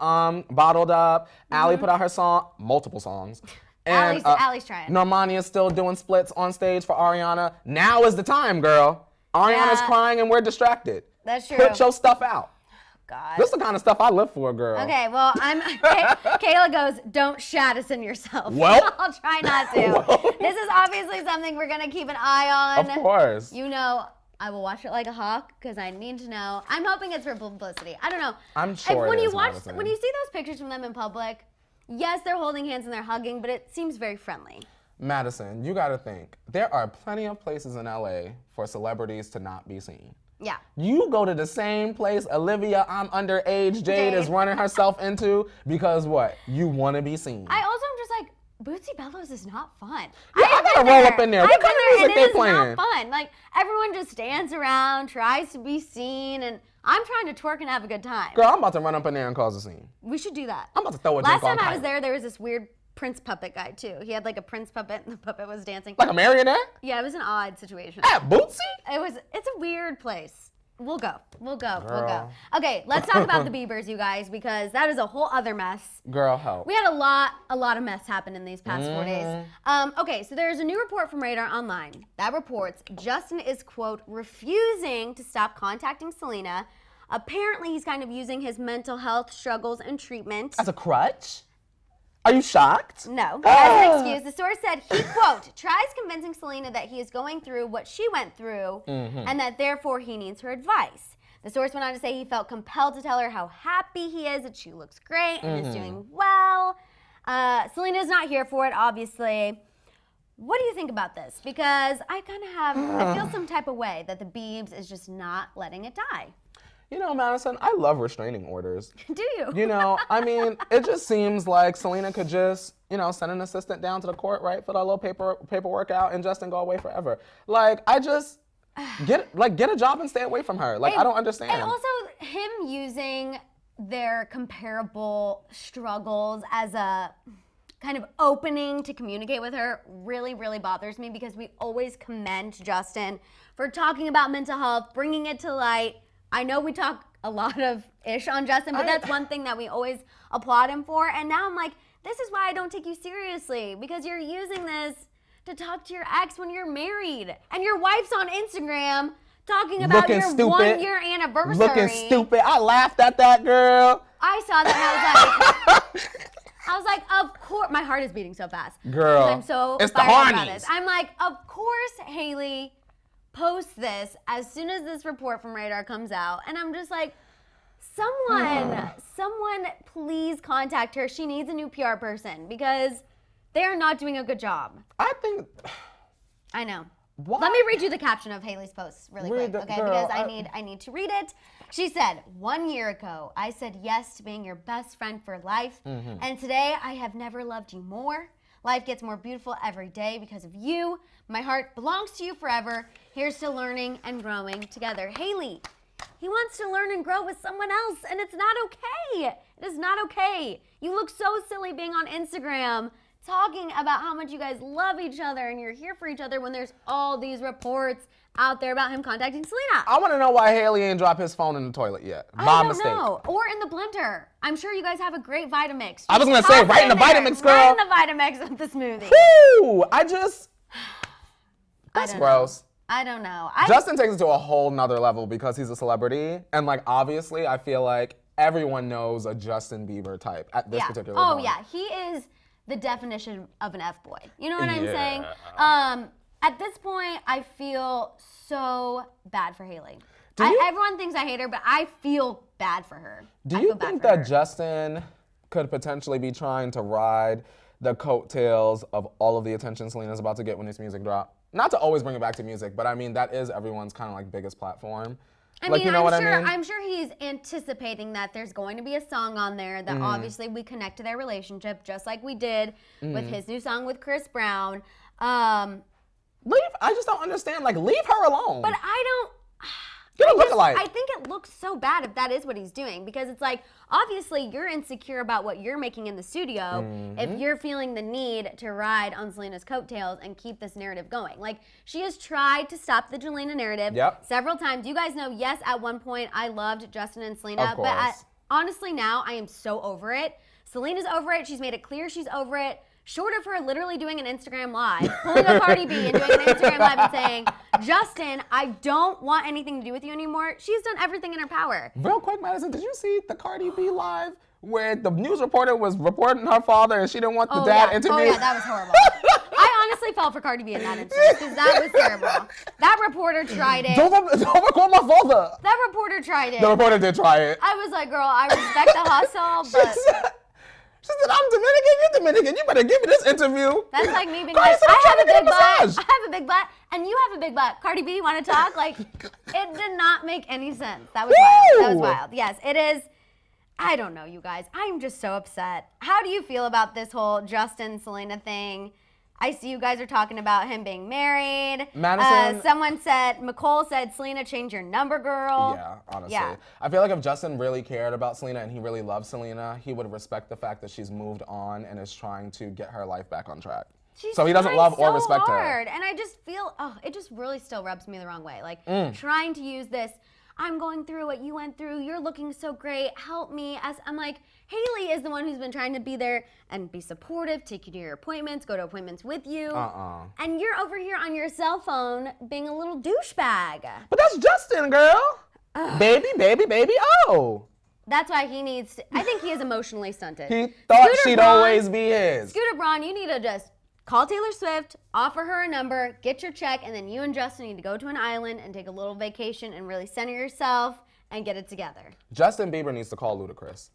Speaker 2: Bottled Up. Allie put out her song, multiple songs. And
Speaker 1: Allie's trying.
Speaker 2: Normani is still doing splits on stage for Ariana. Now is the time, girl. Ariana's crying and we're distracted.
Speaker 1: That's true.
Speaker 2: Put your stuff out.
Speaker 1: God.
Speaker 2: This is the kind of stuff I live for, girl.
Speaker 1: Okay, well, Kayla goes, don't Shaddison yourself.
Speaker 2: Well.
Speaker 1: I'll try not to.
Speaker 2: Well.
Speaker 1: This is obviously something we're going to keep an eye on.
Speaker 2: Of course.
Speaker 1: You know, I will watch it like a hawk because I need to know. I'm hoping it's for publicity. I don't know.
Speaker 2: I'm sure
Speaker 1: when
Speaker 2: it
Speaker 1: you
Speaker 2: is,
Speaker 1: watch,
Speaker 2: Maddison.
Speaker 1: when you see those pictures from them in public, yes, they're holding hands and they're hugging, but it seems very friendly.
Speaker 2: Maddison, you gotta think. There are plenty of places in LA for celebrities to not be seen.
Speaker 1: Yeah.
Speaker 2: You go to the same place Olivia, I'm underage, Jade is running herself into because what? You want to be seen.
Speaker 1: I also am just like, Bootsy Bellows is not fun.
Speaker 2: Yeah, I gotta roll up in there. What kind of music they playing?
Speaker 1: It is not fun. Like, everyone just stands around, tries to be seen, and I'm trying to twerk and have a good time.
Speaker 2: Girl, I'm about to run up in there and cause a scene.
Speaker 1: We should do that.
Speaker 2: I'm about to throw a
Speaker 1: Last
Speaker 2: drink on
Speaker 1: time I was
Speaker 2: Kylie.
Speaker 1: there was this weird Prince puppet guy, too. He had like a Prince puppet, and the puppet was dancing.
Speaker 2: Like a marionette?
Speaker 1: Yeah, it was an odd situation.
Speaker 2: At Bootsy?
Speaker 1: It's a weird place. We'll go.
Speaker 2: Girl.
Speaker 1: Okay, let's talk about the Biebers, you guys, because that is a whole other mess.
Speaker 2: Girl, help.
Speaker 1: We had a lot of mess happen in these past 4 days. Okay, so there's a new report from Radar Online that reports Justin is, quote, refusing to stop contacting Selena. Apparently, he's kind of using his mental health struggles and treatment.
Speaker 2: As a crutch? Are you shocked?
Speaker 1: No. As an excuse, the source said he, quote, tries convincing Selena that he is going through what she went through and that therefore he needs her advice. The source went on to say he felt compelled to tell her how happy he is, that she looks great and is doing well. Selena's not here for it, obviously. What do you think about this? Because I feel some type of way that the Biebs is just not letting it die.
Speaker 2: You know, Madison, I love restraining orders.
Speaker 1: Do you?
Speaker 2: You know, I mean, it just seems like Selena could just, you know, send an assistant down to the court, right, fill that little paperwork out, and Justin go away forever. Like, I just get a job and stay away from her. Like, I don't understand.
Speaker 1: And also him using their comparable struggles as a kind of opening to communicate with her really, really bothers me because we always commend Justin for talking about mental health, bringing it to light. I know we talk a lot of ish on Justin, but that's one thing that we always applaud him for. And now I'm like, this is why I don't take you seriously, because you're using this to talk to your ex when you're married. And your wife's on Instagram talking about your 1-year anniversary.
Speaker 2: Looking stupid. I laughed at that, girl.
Speaker 1: I saw that and I was like, of course. My heart is beating so fast.
Speaker 2: Girl,
Speaker 1: I'm so
Speaker 2: it's the
Speaker 1: fired up about
Speaker 2: hornies.
Speaker 1: this. I'm like, of course, Hailey post this as soon as this report from Radar comes out, and I'm just like, someone please contact her. She needs a new PR person because they are not doing a good job. I know.
Speaker 2: What?
Speaker 1: Let me read you the caption of Hailey's post really quick, okay?
Speaker 2: Girl,
Speaker 1: because I need to read it. She said, 1 year ago, I said yes to being your best friend for life, and today I have never loved you more. Life gets more beautiful every day because of you. My heart belongs to you forever. Here's to learning and growing together. Hailey, he wants to learn and grow with someone else, and it's not okay. It is not okay. You look so silly being on Instagram talking about how much you guys love each other and you're here for each other when there's all these reports out there about him contacting Selena.
Speaker 2: I want to know why Hailey ain't dropped his phone in the toilet yet.
Speaker 1: I don't know. Or in the blender. I'm sure you guys have a great Vitamix.
Speaker 2: I was going to say, right in the Vitamix, girl.
Speaker 1: Right in the Vitamix with the smoothie.
Speaker 2: Woo! That's gross.
Speaker 1: I don't know.
Speaker 2: Justin takes it to a whole nother level because he's a celebrity. And, like, obviously, I feel like everyone knows a Justin Bieber type at this particular moment.
Speaker 1: Oh, yeah. He is the definition of an F-boy. You know what I'm saying? At this point, I feel so bad for Hailey. Everyone thinks I hate her, but I feel bad for her.
Speaker 2: Do you think that Justin could potentially be trying to ride the coattails of all of the attention Selena's about to get when this music drops? Not to always bring it back to music, but I mean, that is everyone's kind of like biggest platform. I'm sure he's anticipating that there's going to be a song on there that obviously we connect to their relationship, just like we did with his new song with Chris Brown. I just don't understand. Like, leave her alone.
Speaker 1: But I don't.
Speaker 2: Get a lookalike.
Speaker 1: I think it looks so bad if that is what he's doing, because it's like, obviously you're insecure about what you're making in the studio if you're feeling the need to ride on Selena's coattails and keep this narrative going. Like, she has tried to stop the Jelena narrative several times. You guys know, yes, at one point I loved Justin and Selena, but honestly now I am so over it. Selena's over it. She's made it clear she's over it. Short of her literally doing an Instagram live, pulling a Cardi B and doing an Instagram live and saying, Justin, I don't want anything to do with you anymore. She's done everything in her power.
Speaker 2: Real quick, Madison, did you see the Cardi B live where the news reporter was reporting her father and she didn't want the dad interview?
Speaker 1: Oh, yeah, that was horrible. I honestly felt for Cardi B in that instance because that was terrible. That reporter tried it.
Speaker 2: Don't record my father.
Speaker 1: That reporter tried it.
Speaker 2: The reporter did try it.
Speaker 1: I was like, girl, I respect the hustle, but
Speaker 2: She said, I'm Dominican, you're Dominican. You better give me this interview.
Speaker 1: that's like me being
Speaker 2: Cardi
Speaker 1: like,
Speaker 2: said,
Speaker 1: I
Speaker 2: I'm trying
Speaker 1: have a
Speaker 2: to get
Speaker 1: big butt,
Speaker 2: massage.
Speaker 1: I have a big butt, and you have a big butt. Cardi B, you want to talk? Like, it did not make any sense. That was wild. That was wild. Yes, it is. I don't know, you guys. I'm just so upset. How do you feel about this whole Justin Selena thing? I see you guys are talking about him being married.
Speaker 2: Maddison.
Speaker 1: Someone said, Nicole said, Selena, change your number, girl.
Speaker 2: Yeah, honestly.
Speaker 1: Yeah.
Speaker 2: I feel like if Justin really cared about Selena and he really loves Selena, he would respect the fact that she's moved on and is trying to get her life back on track. So he doesn't love or respect her.
Speaker 1: And I just feel, it just really still rubs me the wrong way. Like, trying to use this, I'm going through what you went through, you're looking so great, help me. As I'm like, Hailey is the one who's been trying to be there and be supportive, take you to your appointments, go to appointments with you. And you're over here on your cell phone being a little douchebag.
Speaker 2: But that's Justin, girl. Baby, oh.
Speaker 1: That's why he needs to, I think he is emotionally stunted.
Speaker 2: He thought
Speaker 1: Scooter
Speaker 2: she'd
Speaker 1: Braun,
Speaker 2: always be his.
Speaker 1: Scooter Braun, you need to just call Taylor Swift, offer her a number, get your check, and then you and Justin need to go to an island and take a little vacation and really center yourself and get it together.
Speaker 2: Justin Bieber needs to call Ludacris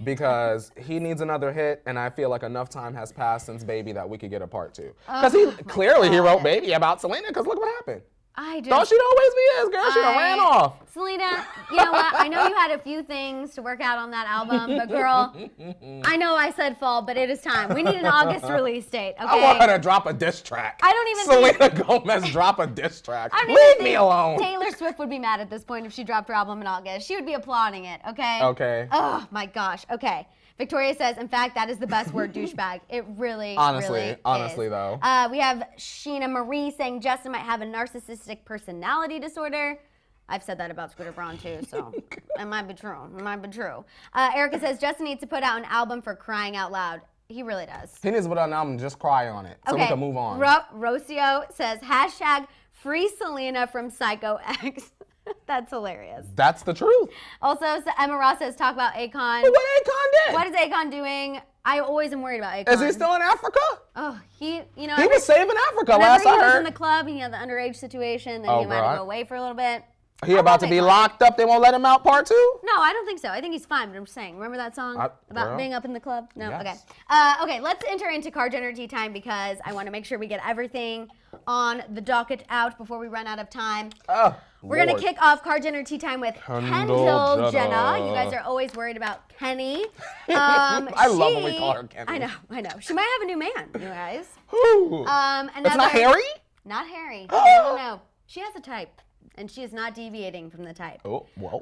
Speaker 2: because he needs another hit, and I feel like enough time has passed since Baby that we could get a part two. Because he wrote Baby about Selena, because look what happened.
Speaker 1: I just
Speaker 2: Thought she'd always be his, girl. She done ran off.
Speaker 1: Selena, you know what? I know you had a few things to work out on that album, but girl, I know I said fall, but it is time. We need an August release date, okay?
Speaker 2: I want her to drop a diss track.
Speaker 1: I don't even
Speaker 2: Selena Gomez drop a diss track.
Speaker 1: I don't
Speaker 2: Leave
Speaker 1: even
Speaker 2: me
Speaker 1: think
Speaker 2: alone.
Speaker 1: Taylor Swift would be mad at this point if she dropped her album in August. She would be applauding it, okay?
Speaker 2: Okay.
Speaker 1: Oh my gosh, okay. Victoria says, in fact, that is the best word, douchebag. It really,
Speaker 2: Honestly
Speaker 1: is.
Speaker 2: though.
Speaker 1: We have Sheena Marie saying Justin might have a narcissistic personality disorder. I've said that about Scooter Braun too, so it might be true. It might be true. Erica says Justin needs to put out an album for crying out loud. He really does.
Speaker 2: He needs to put out an album and just cry on it so we can move on.
Speaker 1: Rocio says, hashtag free Selena from Psycho X. That's hilarious.
Speaker 2: That's the truth.
Speaker 1: Also, Emma Ross says, talk about Akon.
Speaker 2: But what Akon did?
Speaker 1: What is Akon doing? I always am worried about Akon.
Speaker 2: Is he still in Africa?
Speaker 1: Oh, he
Speaker 2: was saving Africa last
Speaker 1: I
Speaker 2: I
Speaker 1: heard. He was
Speaker 2: heard.
Speaker 1: in the club, he had the underage situation, then he might have to go away for a little bit.
Speaker 2: He about to be locked up, they won't let him out part two?
Speaker 1: No, I don't think so. I think he's fine, but I'm just saying. Remember that song about being up in the club? No?
Speaker 2: Yes.
Speaker 1: Okay. Okay, let's enter into Car Jenner Tea Time because I want to make sure we get everything on the docket out before we run out of time. We're going to kick off Car Jenner Tea Time with Kendall Jenner. You guys are always worried about Kenny.
Speaker 2: I love when we call her Kenny.
Speaker 1: I know. She might have a new man, you guys.
Speaker 2: Who? It's not Harry?
Speaker 1: Not Harry. No. She has a type. And she is not deviating from the type.
Speaker 2: Oh, well.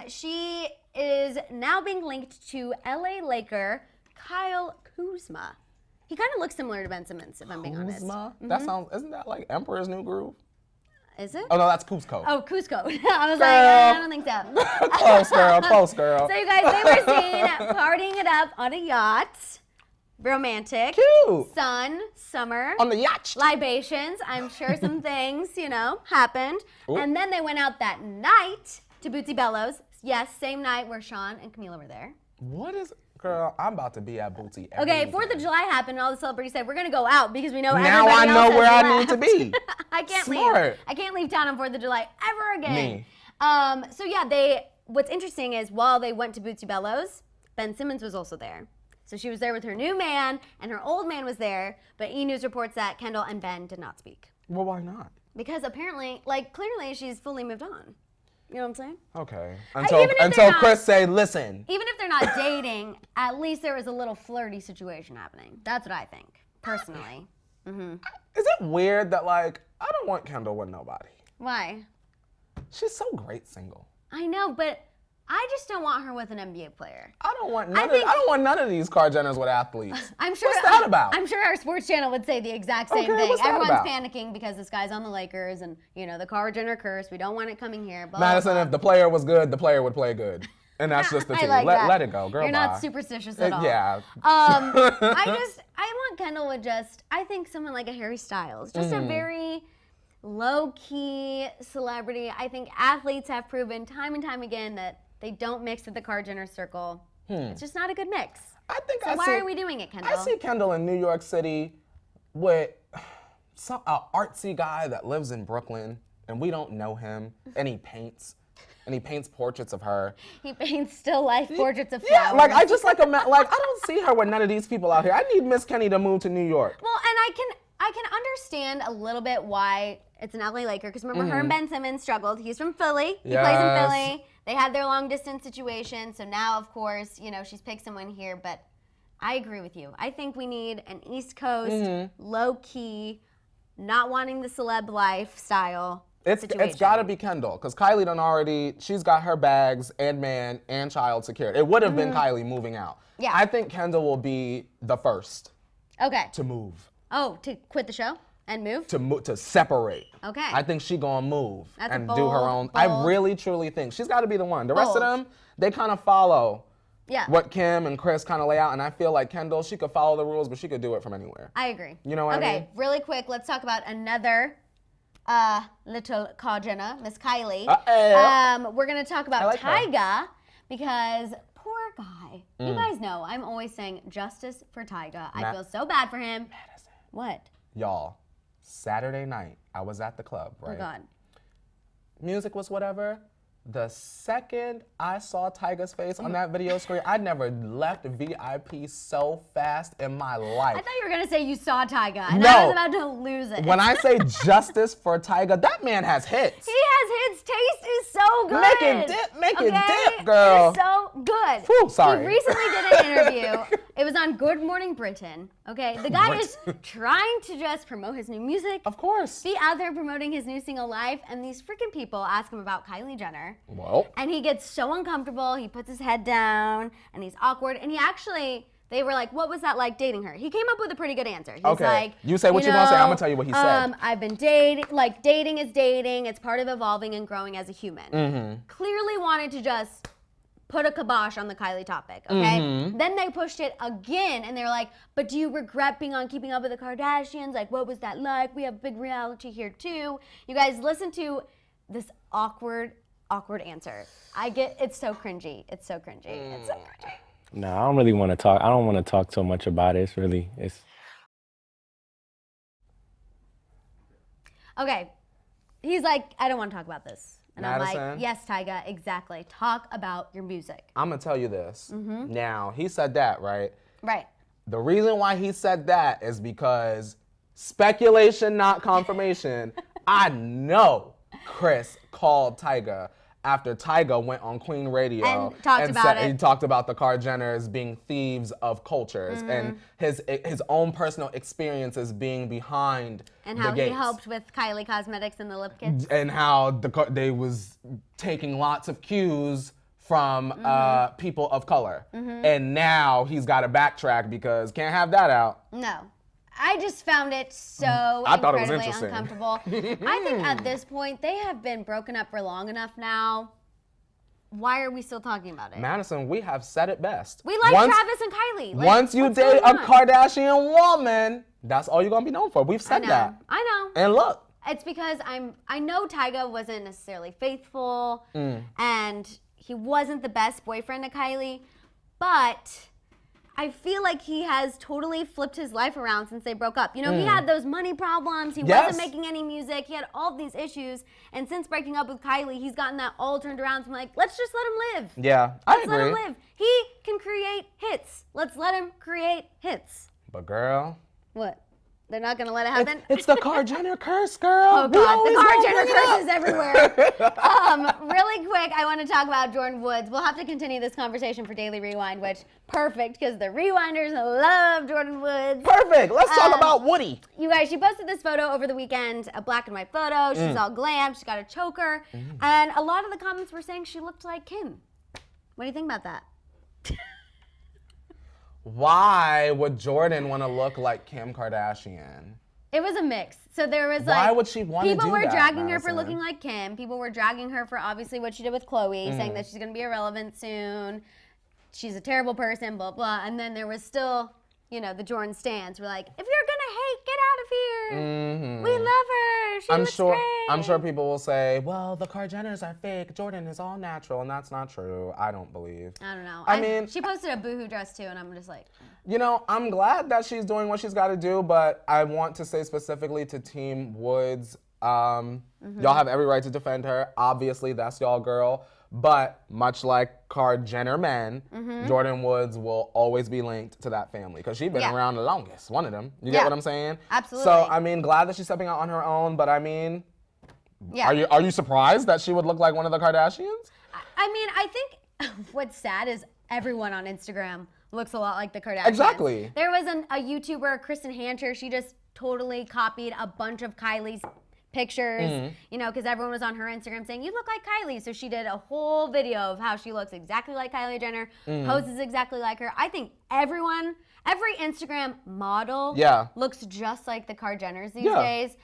Speaker 1: She is now being linked to LA Laker Kyle Kuzma. He kind of looks similar to Ben Simmons, if I'm being honest.
Speaker 2: Kuzma? That sounds, isn't that like Emperor's New Groove?
Speaker 1: Is it?
Speaker 2: Oh, no, that's Cusco.
Speaker 1: Oh, Cusco. I was like, I don't think so.
Speaker 2: Close, girl.
Speaker 1: So you guys, they were seen partying it up on a yacht. Romantic.
Speaker 2: Cute.
Speaker 1: Sun, summer.
Speaker 2: On the yacht.
Speaker 1: Libations. I'm sure some things, happened. Ooh. And then they went out that night to Bootsy Bellows. Yes, same night where Shawn and Camila were there.
Speaker 2: What is... Girl, I'm about to be at Bootsy every
Speaker 1: Okay,
Speaker 2: weekend.
Speaker 1: 4th of July happened and all the celebrities said, we're going to go out because we know
Speaker 2: now
Speaker 1: everybody
Speaker 2: I know
Speaker 1: else
Speaker 2: where
Speaker 1: has
Speaker 2: I
Speaker 1: left.
Speaker 2: need to be.
Speaker 1: I can't
Speaker 2: Smart.
Speaker 1: leave. I can't leave town on 4th of July ever again.
Speaker 2: Me.
Speaker 1: So yeah, what's interesting is while they went to Bootsy Bellows, Ben Simmons was also there. So she was there with her new man, and her old man was there, but E! News reports that Kendall and Ben did not speak.
Speaker 2: Well, why not?
Speaker 1: Because apparently, clearly she's fully moved on. You know what I'm saying?
Speaker 2: Okay. Until Chris say, listen.
Speaker 1: Even if they're not dating, at least there was a little flirty situation happening. That's what I think, personally. Mm-hmm.
Speaker 2: Is it weird that, I don't want Kendall with nobody?
Speaker 1: Why?
Speaker 2: She's so great single.
Speaker 1: I know, but I just don't want her with an NBA player.
Speaker 2: I don't want none of these Car Jenners with athletes.
Speaker 1: I'm sure.
Speaker 2: What's that about?
Speaker 1: I'm sure our sports channel would say the exact same thing.
Speaker 2: What's that
Speaker 1: Everyone's
Speaker 2: about?
Speaker 1: panicking because this guy's on the Lakers and the Car Jenner curse. We don't want it coming here. Blah,
Speaker 2: Maddison,
Speaker 1: blah.
Speaker 2: if the player was good, the player would play good. And that's just the truth. Let it go, girl.
Speaker 1: You're not superstitious at all.
Speaker 2: Yeah.
Speaker 1: I want Kendall with I think someone like a Harry Styles. Just a very low-key celebrity. I think athletes have proven time and time again that they don't mix with the Car Jenner circle. It's just not a good mix.
Speaker 2: I think
Speaker 1: why are we doing it, Kendall?
Speaker 2: I see Kendall in New York City with a artsy guy that lives in Brooklyn, and we don't know him, and he paints portraits of her.
Speaker 1: He paints still life portraits of
Speaker 2: Yeah,
Speaker 1: flowers.
Speaker 2: like I just like I don't see her with none of these people out here. I need Miss Kenny to move to New York.
Speaker 1: Well, and I can understand a little bit why it's an LA Laker, because remember her and Ben Simmons struggled. He's from Philly. He plays in Philly. They had their long distance situation, so now of course, she's picked someone here, but I agree with you. I think we need an East Coast, low key, not wanting the celeb lifestyle.
Speaker 2: It's got to be Kendall, because Kylie she's got her bags and man and child secured. It would have been Kylie moving out.
Speaker 1: Yeah.
Speaker 2: I think Kendall will be the first to move.
Speaker 1: Oh, to quit the show and move?
Speaker 2: To separate.
Speaker 1: Okay.
Speaker 2: I think she gonna move and
Speaker 1: bold,
Speaker 2: do her own.
Speaker 1: bold.
Speaker 2: I really, truly think she's got to be the one. The rest of them, they kind of follow what Kim and Chris kind of lay out, and I feel like Kendall, she could follow the rules, but she could do it from anywhere.
Speaker 1: I agree.
Speaker 2: You know what I mean?
Speaker 1: Okay, really quick, let's talk about another little Jenner, Miss Kylie. We're gonna talk about Tyga because poor guy. You guys know I'm always saying justice for Tyga. I feel so bad for him.
Speaker 2: Maddison.
Speaker 1: What?
Speaker 2: Y'all, Saturday night, I was at the club, right?
Speaker 1: Oh God.
Speaker 2: Music was whatever. The second I saw Tyga's face on that video screen, I never left VIP so fast in my life.
Speaker 1: I thought you were gonna say you saw Tyga, and
Speaker 2: No.
Speaker 1: I was about to lose it.
Speaker 2: When I say justice for Tyga, that man has hits.
Speaker 1: He has hits. Taste is so good.
Speaker 2: Make it dip, girl.
Speaker 1: It's so good.
Speaker 2: Whew, sorry.
Speaker 1: He recently did an interview. It was on Good Morning Britain. Okay, the guy is trying to just promote his new music.
Speaker 2: Of course.
Speaker 1: Be out there promoting his new single Life, and these freaking people ask him about Kylie Jenner.
Speaker 2: Well.
Speaker 1: And he gets so uncomfortable. He puts his head down, and he's awkward. And they were like, "What was that like dating her?" He came up with a pretty good answer. He's like,
Speaker 2: you say what you want to say. I'm gonna tell you what he said.
Speaker 1: I've been dating. Like dating is dating. It's part of evolving and growing as a human. Clearly wanted to just put a kibosh on the Kylie topic, okay? Then they pushed it again, and they were like, but do you regret being on Keeping Up with the Kardashians? Like, what was that like? We have big reality here, too. You guys, listen to this awkward answer. It's so cringy. It's so cringy. It's so cringy.
Speaker 4: No, I don't really want to talk. I don't want to talk so much about it. It's
Speaker 1: Okay. He's like, I don't want to talk about this. And
Speaker 2: Maddison?
Speaker 1: I'm like, yes, Tyga, exactly. Talk about your music.
Speaker 2: I'm gonna tell you this. Now, he said that, right?
Speaker 1: Right.
Speaker 2: The reason why he said that is because speculation, not confirmation. I know Chris called Tyga after Tyga went on Queen Radio
Speaker 1: and talked about it.
Speaker 2: He talked about the Kar Jenners being thieves of cultures and his own personal experiences being behind
Speaker 1: and
Speaker 2: the
Speaker 1: how
Speaker 2: gates.
Speaker 1: he helped with Kylie Cosmetics and the lip kits.
Speaker 2: And how they was taking lots of cues from people of color. And now he's got to backtrack because can't have that out.
Speaker 1: No. I just found it so
Speaker 2: I thought it was
Speaker 1: incredibly
Speaker 2: interesting.
Speaker 1: uncomfortable. I think at this point, they have been broken up for long enough now. Why are we still talking about it?
Speaker 2: Madison, we have said it best.
Speaker 1: We like Travis and Kylie. Like,
Speaker 2: Once you
Speaker 1: what's
Speaker 2: date
Speaker 1: going
Speaker 2: a
Speaker 1: on?
Speaker 2: Kardashian woman, that's all you're going to be known for. We've said that.
Speaker 1: I know.
Speaker 2: And look.
Speaker 1: It's because I know Tyga wasn't necessarily faithful and he wasn't the best boyfriend to Kylie, but I feel like he has totally flipped his life around since they broke up. You know, he had those money problems. He wasn't making any music. He had all these issues. And since breaking up with Kylie, he's gotten that all turned around. So I'm like, let's just let him live.
Speaker 2: Yeah, I
Speaker 1: Let's
Speaker 2: agree.
Speaker 1: let him live. He can create hits. Let's let him create hits.
Speaker 2: But girl.
Speaker 1: What? They're not going to let it happen?
Speaker 2: It's the Kar Jenner curse, girl.
Speaker 1: Oh,
Speaker 2: We
Speaker 1: God.
Speaker 2: always
Speaker 1: The Kar
Speaker 2: gonna
Speaker 1: Jenner
Speaker 2: bring it
Speaker 1: curse
Speaker 2: up.
Speaker 1: is everywhere. Really quick, I want to talk about Jordyn Woods. We'll have to continue this conversation for Daily Rewind, which perfect because the Rewinders love Jordyn Woods.
Speaker 2: Perfect. Let's talk about Woody.
Speaker 1: You guys, she posted this photo over the weekend, a black and white photo. She's all glam. She's got a choker. And a lot of the comments were saying she looked like Kim. What do you think about that?
Speaker 2: Why would Jordyn want to look like Kim Kardashian?
Speaker 1: It was a mix. So there was
Speaker 2: Why would she want to do that,
Speaker 1: people were dragging her for
Speaker 2: Madison?
Speaker 1: looking like Kim. People were dragging her for obviously what she did with Chloe, saying that she's going to be irrelevant soon. She's a terrible person, blah, blah. And then there was still, you know, the Jordyn stans were like, if you're going to hate, get out of here. We love her. She looks great.
Speaker 2: I'm sure people will say, well, the Kardashians are fake. Jordyn is all natural, and that's not true. I don't believe.
Speaker 1: I don't know.
Speaker 2: I mean,
Speaker 1: she posted a boohoo dress too, and I'm just like.
Speaker 2: You know, I'm glad that she's doing what she's got to do, but I want to say specifically to Team Woods, y'all have every right to defend her. Obviously, that's y'all girl. But much like Jenner men, Jordyn Woods will always be linked to that family because she's been around the longest, one of them. You get what I'm saying?
Speaker 1: Absolutely.
Speaker 2: So, I mean, glad that she's stepping out on her own, but I mean, are you surprised that she would look like one of the Kardashians?
Speaker 1: I mean, I think what's sad is everyone on Instagram looks a lot like the Kardashians.
Speaker 2: Exactly.
Speaker 1: There was a YouTuber, Kristen Hancher, she just totally copied a bunch of Kylie's pictures, you know, because everyone was on her Instagram saying, you look like Kylie. So she did a whole video of how she looks exactly like Kylie Jenner, poses exactly like her. I think every Instagram model looks just like the Kardashians these days.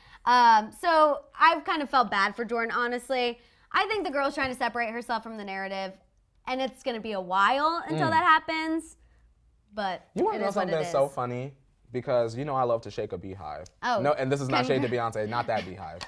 Speaker 1: So I've kind of felt bad for Jordyn, honestly. I think the girl's trying to separate herself from the narrative, and it's going to be a while until that happens. But
Speaker 2: you want to know something that's so funny? Because you know I love to shake a beehive. Oh. No, and this is not shade to Beyonce, not that beehive.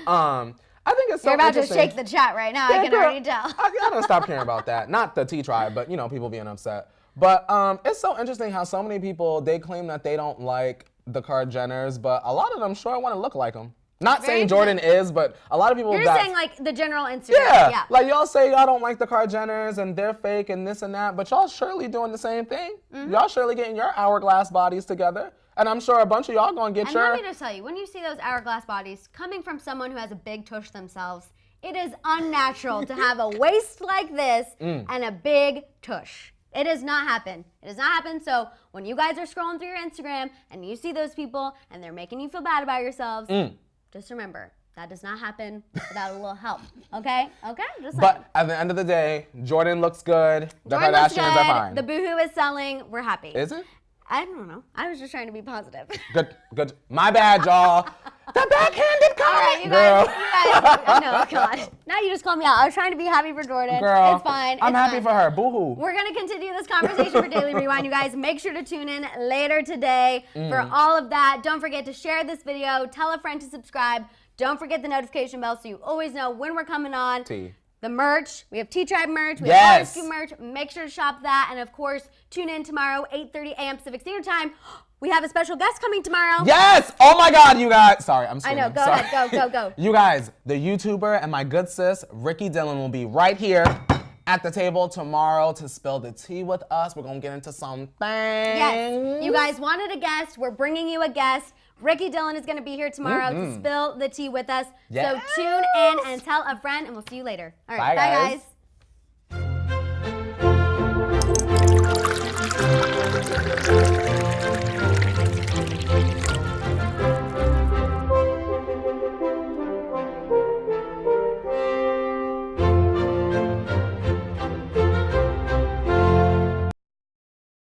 Speaker 2: I think it's so
Speaker 1: You're about to
Speaker 2: interesting.
Speaker 1: shake the chat right now, I can already tell.
Speaker 2: I gotta stop caring about that. Not the T-Tribe, but you know, people being upset. But it's so interesting how so many people, they claim that they don't like the Kardashians, but a lot of them sure want to look like them. Not saying Jordyn is, but a lot of people.
Speaker 1: You're just saying like the general Instagram.
Speaker 2: Yeah, like y'all say y'all don't like the Kardashians and they're fake and this and that, but y'all surely doing the same thing. Y'all surely getting your hourglass bodies together. And I'm sure a bunch of y'all gonna get your.
Speaker 1: And let me just tell you, when you see those hourglass bodies coming from someone who has a big tush themselves, it is unnatural to have a waist like this and a big tush. It does not happen. It does not happen. So when you guys are scrolling through your Instagram and you see those people and they're making you feel bad about yourselves, just remember, that does not happen without a little help. Okay? Okay? Just saying.
Speaker 2: But at the end of the day, Jordyn looks good. The Kardashians are fine.
Speaker 1: The boohoo is selling. We're happy.
Speaker 2: Is it?
Speaker 1: I don't know. I was just trying to be positive.
Speaker 2: Good. My bad, y'all. The backhanded comment.
Speaker 1: All right, you guys. No, God. Now you just called me out. I was trying to be happy for Jordyn.
Speaker 2: Girl,
Speaker 1: it's fine.
Speaker 2: I'm happy for her. Boo-hoo.
Speaker 1: We're going to continue this conversation for Daily Rewind, you guys. Make sure to tune in later today for all of that. Don't forget to share this video. Tell a friend to subscribe. Don't forget the notification bell so you always know when we're coming on. The merch. We have T-Tribe merch. We have Hollyscoop merch. Make sure to shop that. And, of course, tune in tomorrow, 8:30 a.m. Pacific Standard Time. We have a special guest coming tomorrow.
Speaker 2: Yes! Oh, my God, you guys. Sorry, I'm screaming.
Speaker 1: I know. Go ahead. Go.
Speaker 2: You guys, the YouTuber and my good sis, Ricky Dillon, will be right here at the table tomorrow to spill the tea with us. We're going to get into some things.
Speaker 1: Yes. You guys wanted a guest. We're bringing you a guest. Ricky Dillon is going to be here tomorrow to spill the tea with us. Yes. So tune in and tell a friend, and we'll see you later. All right. Bye guys.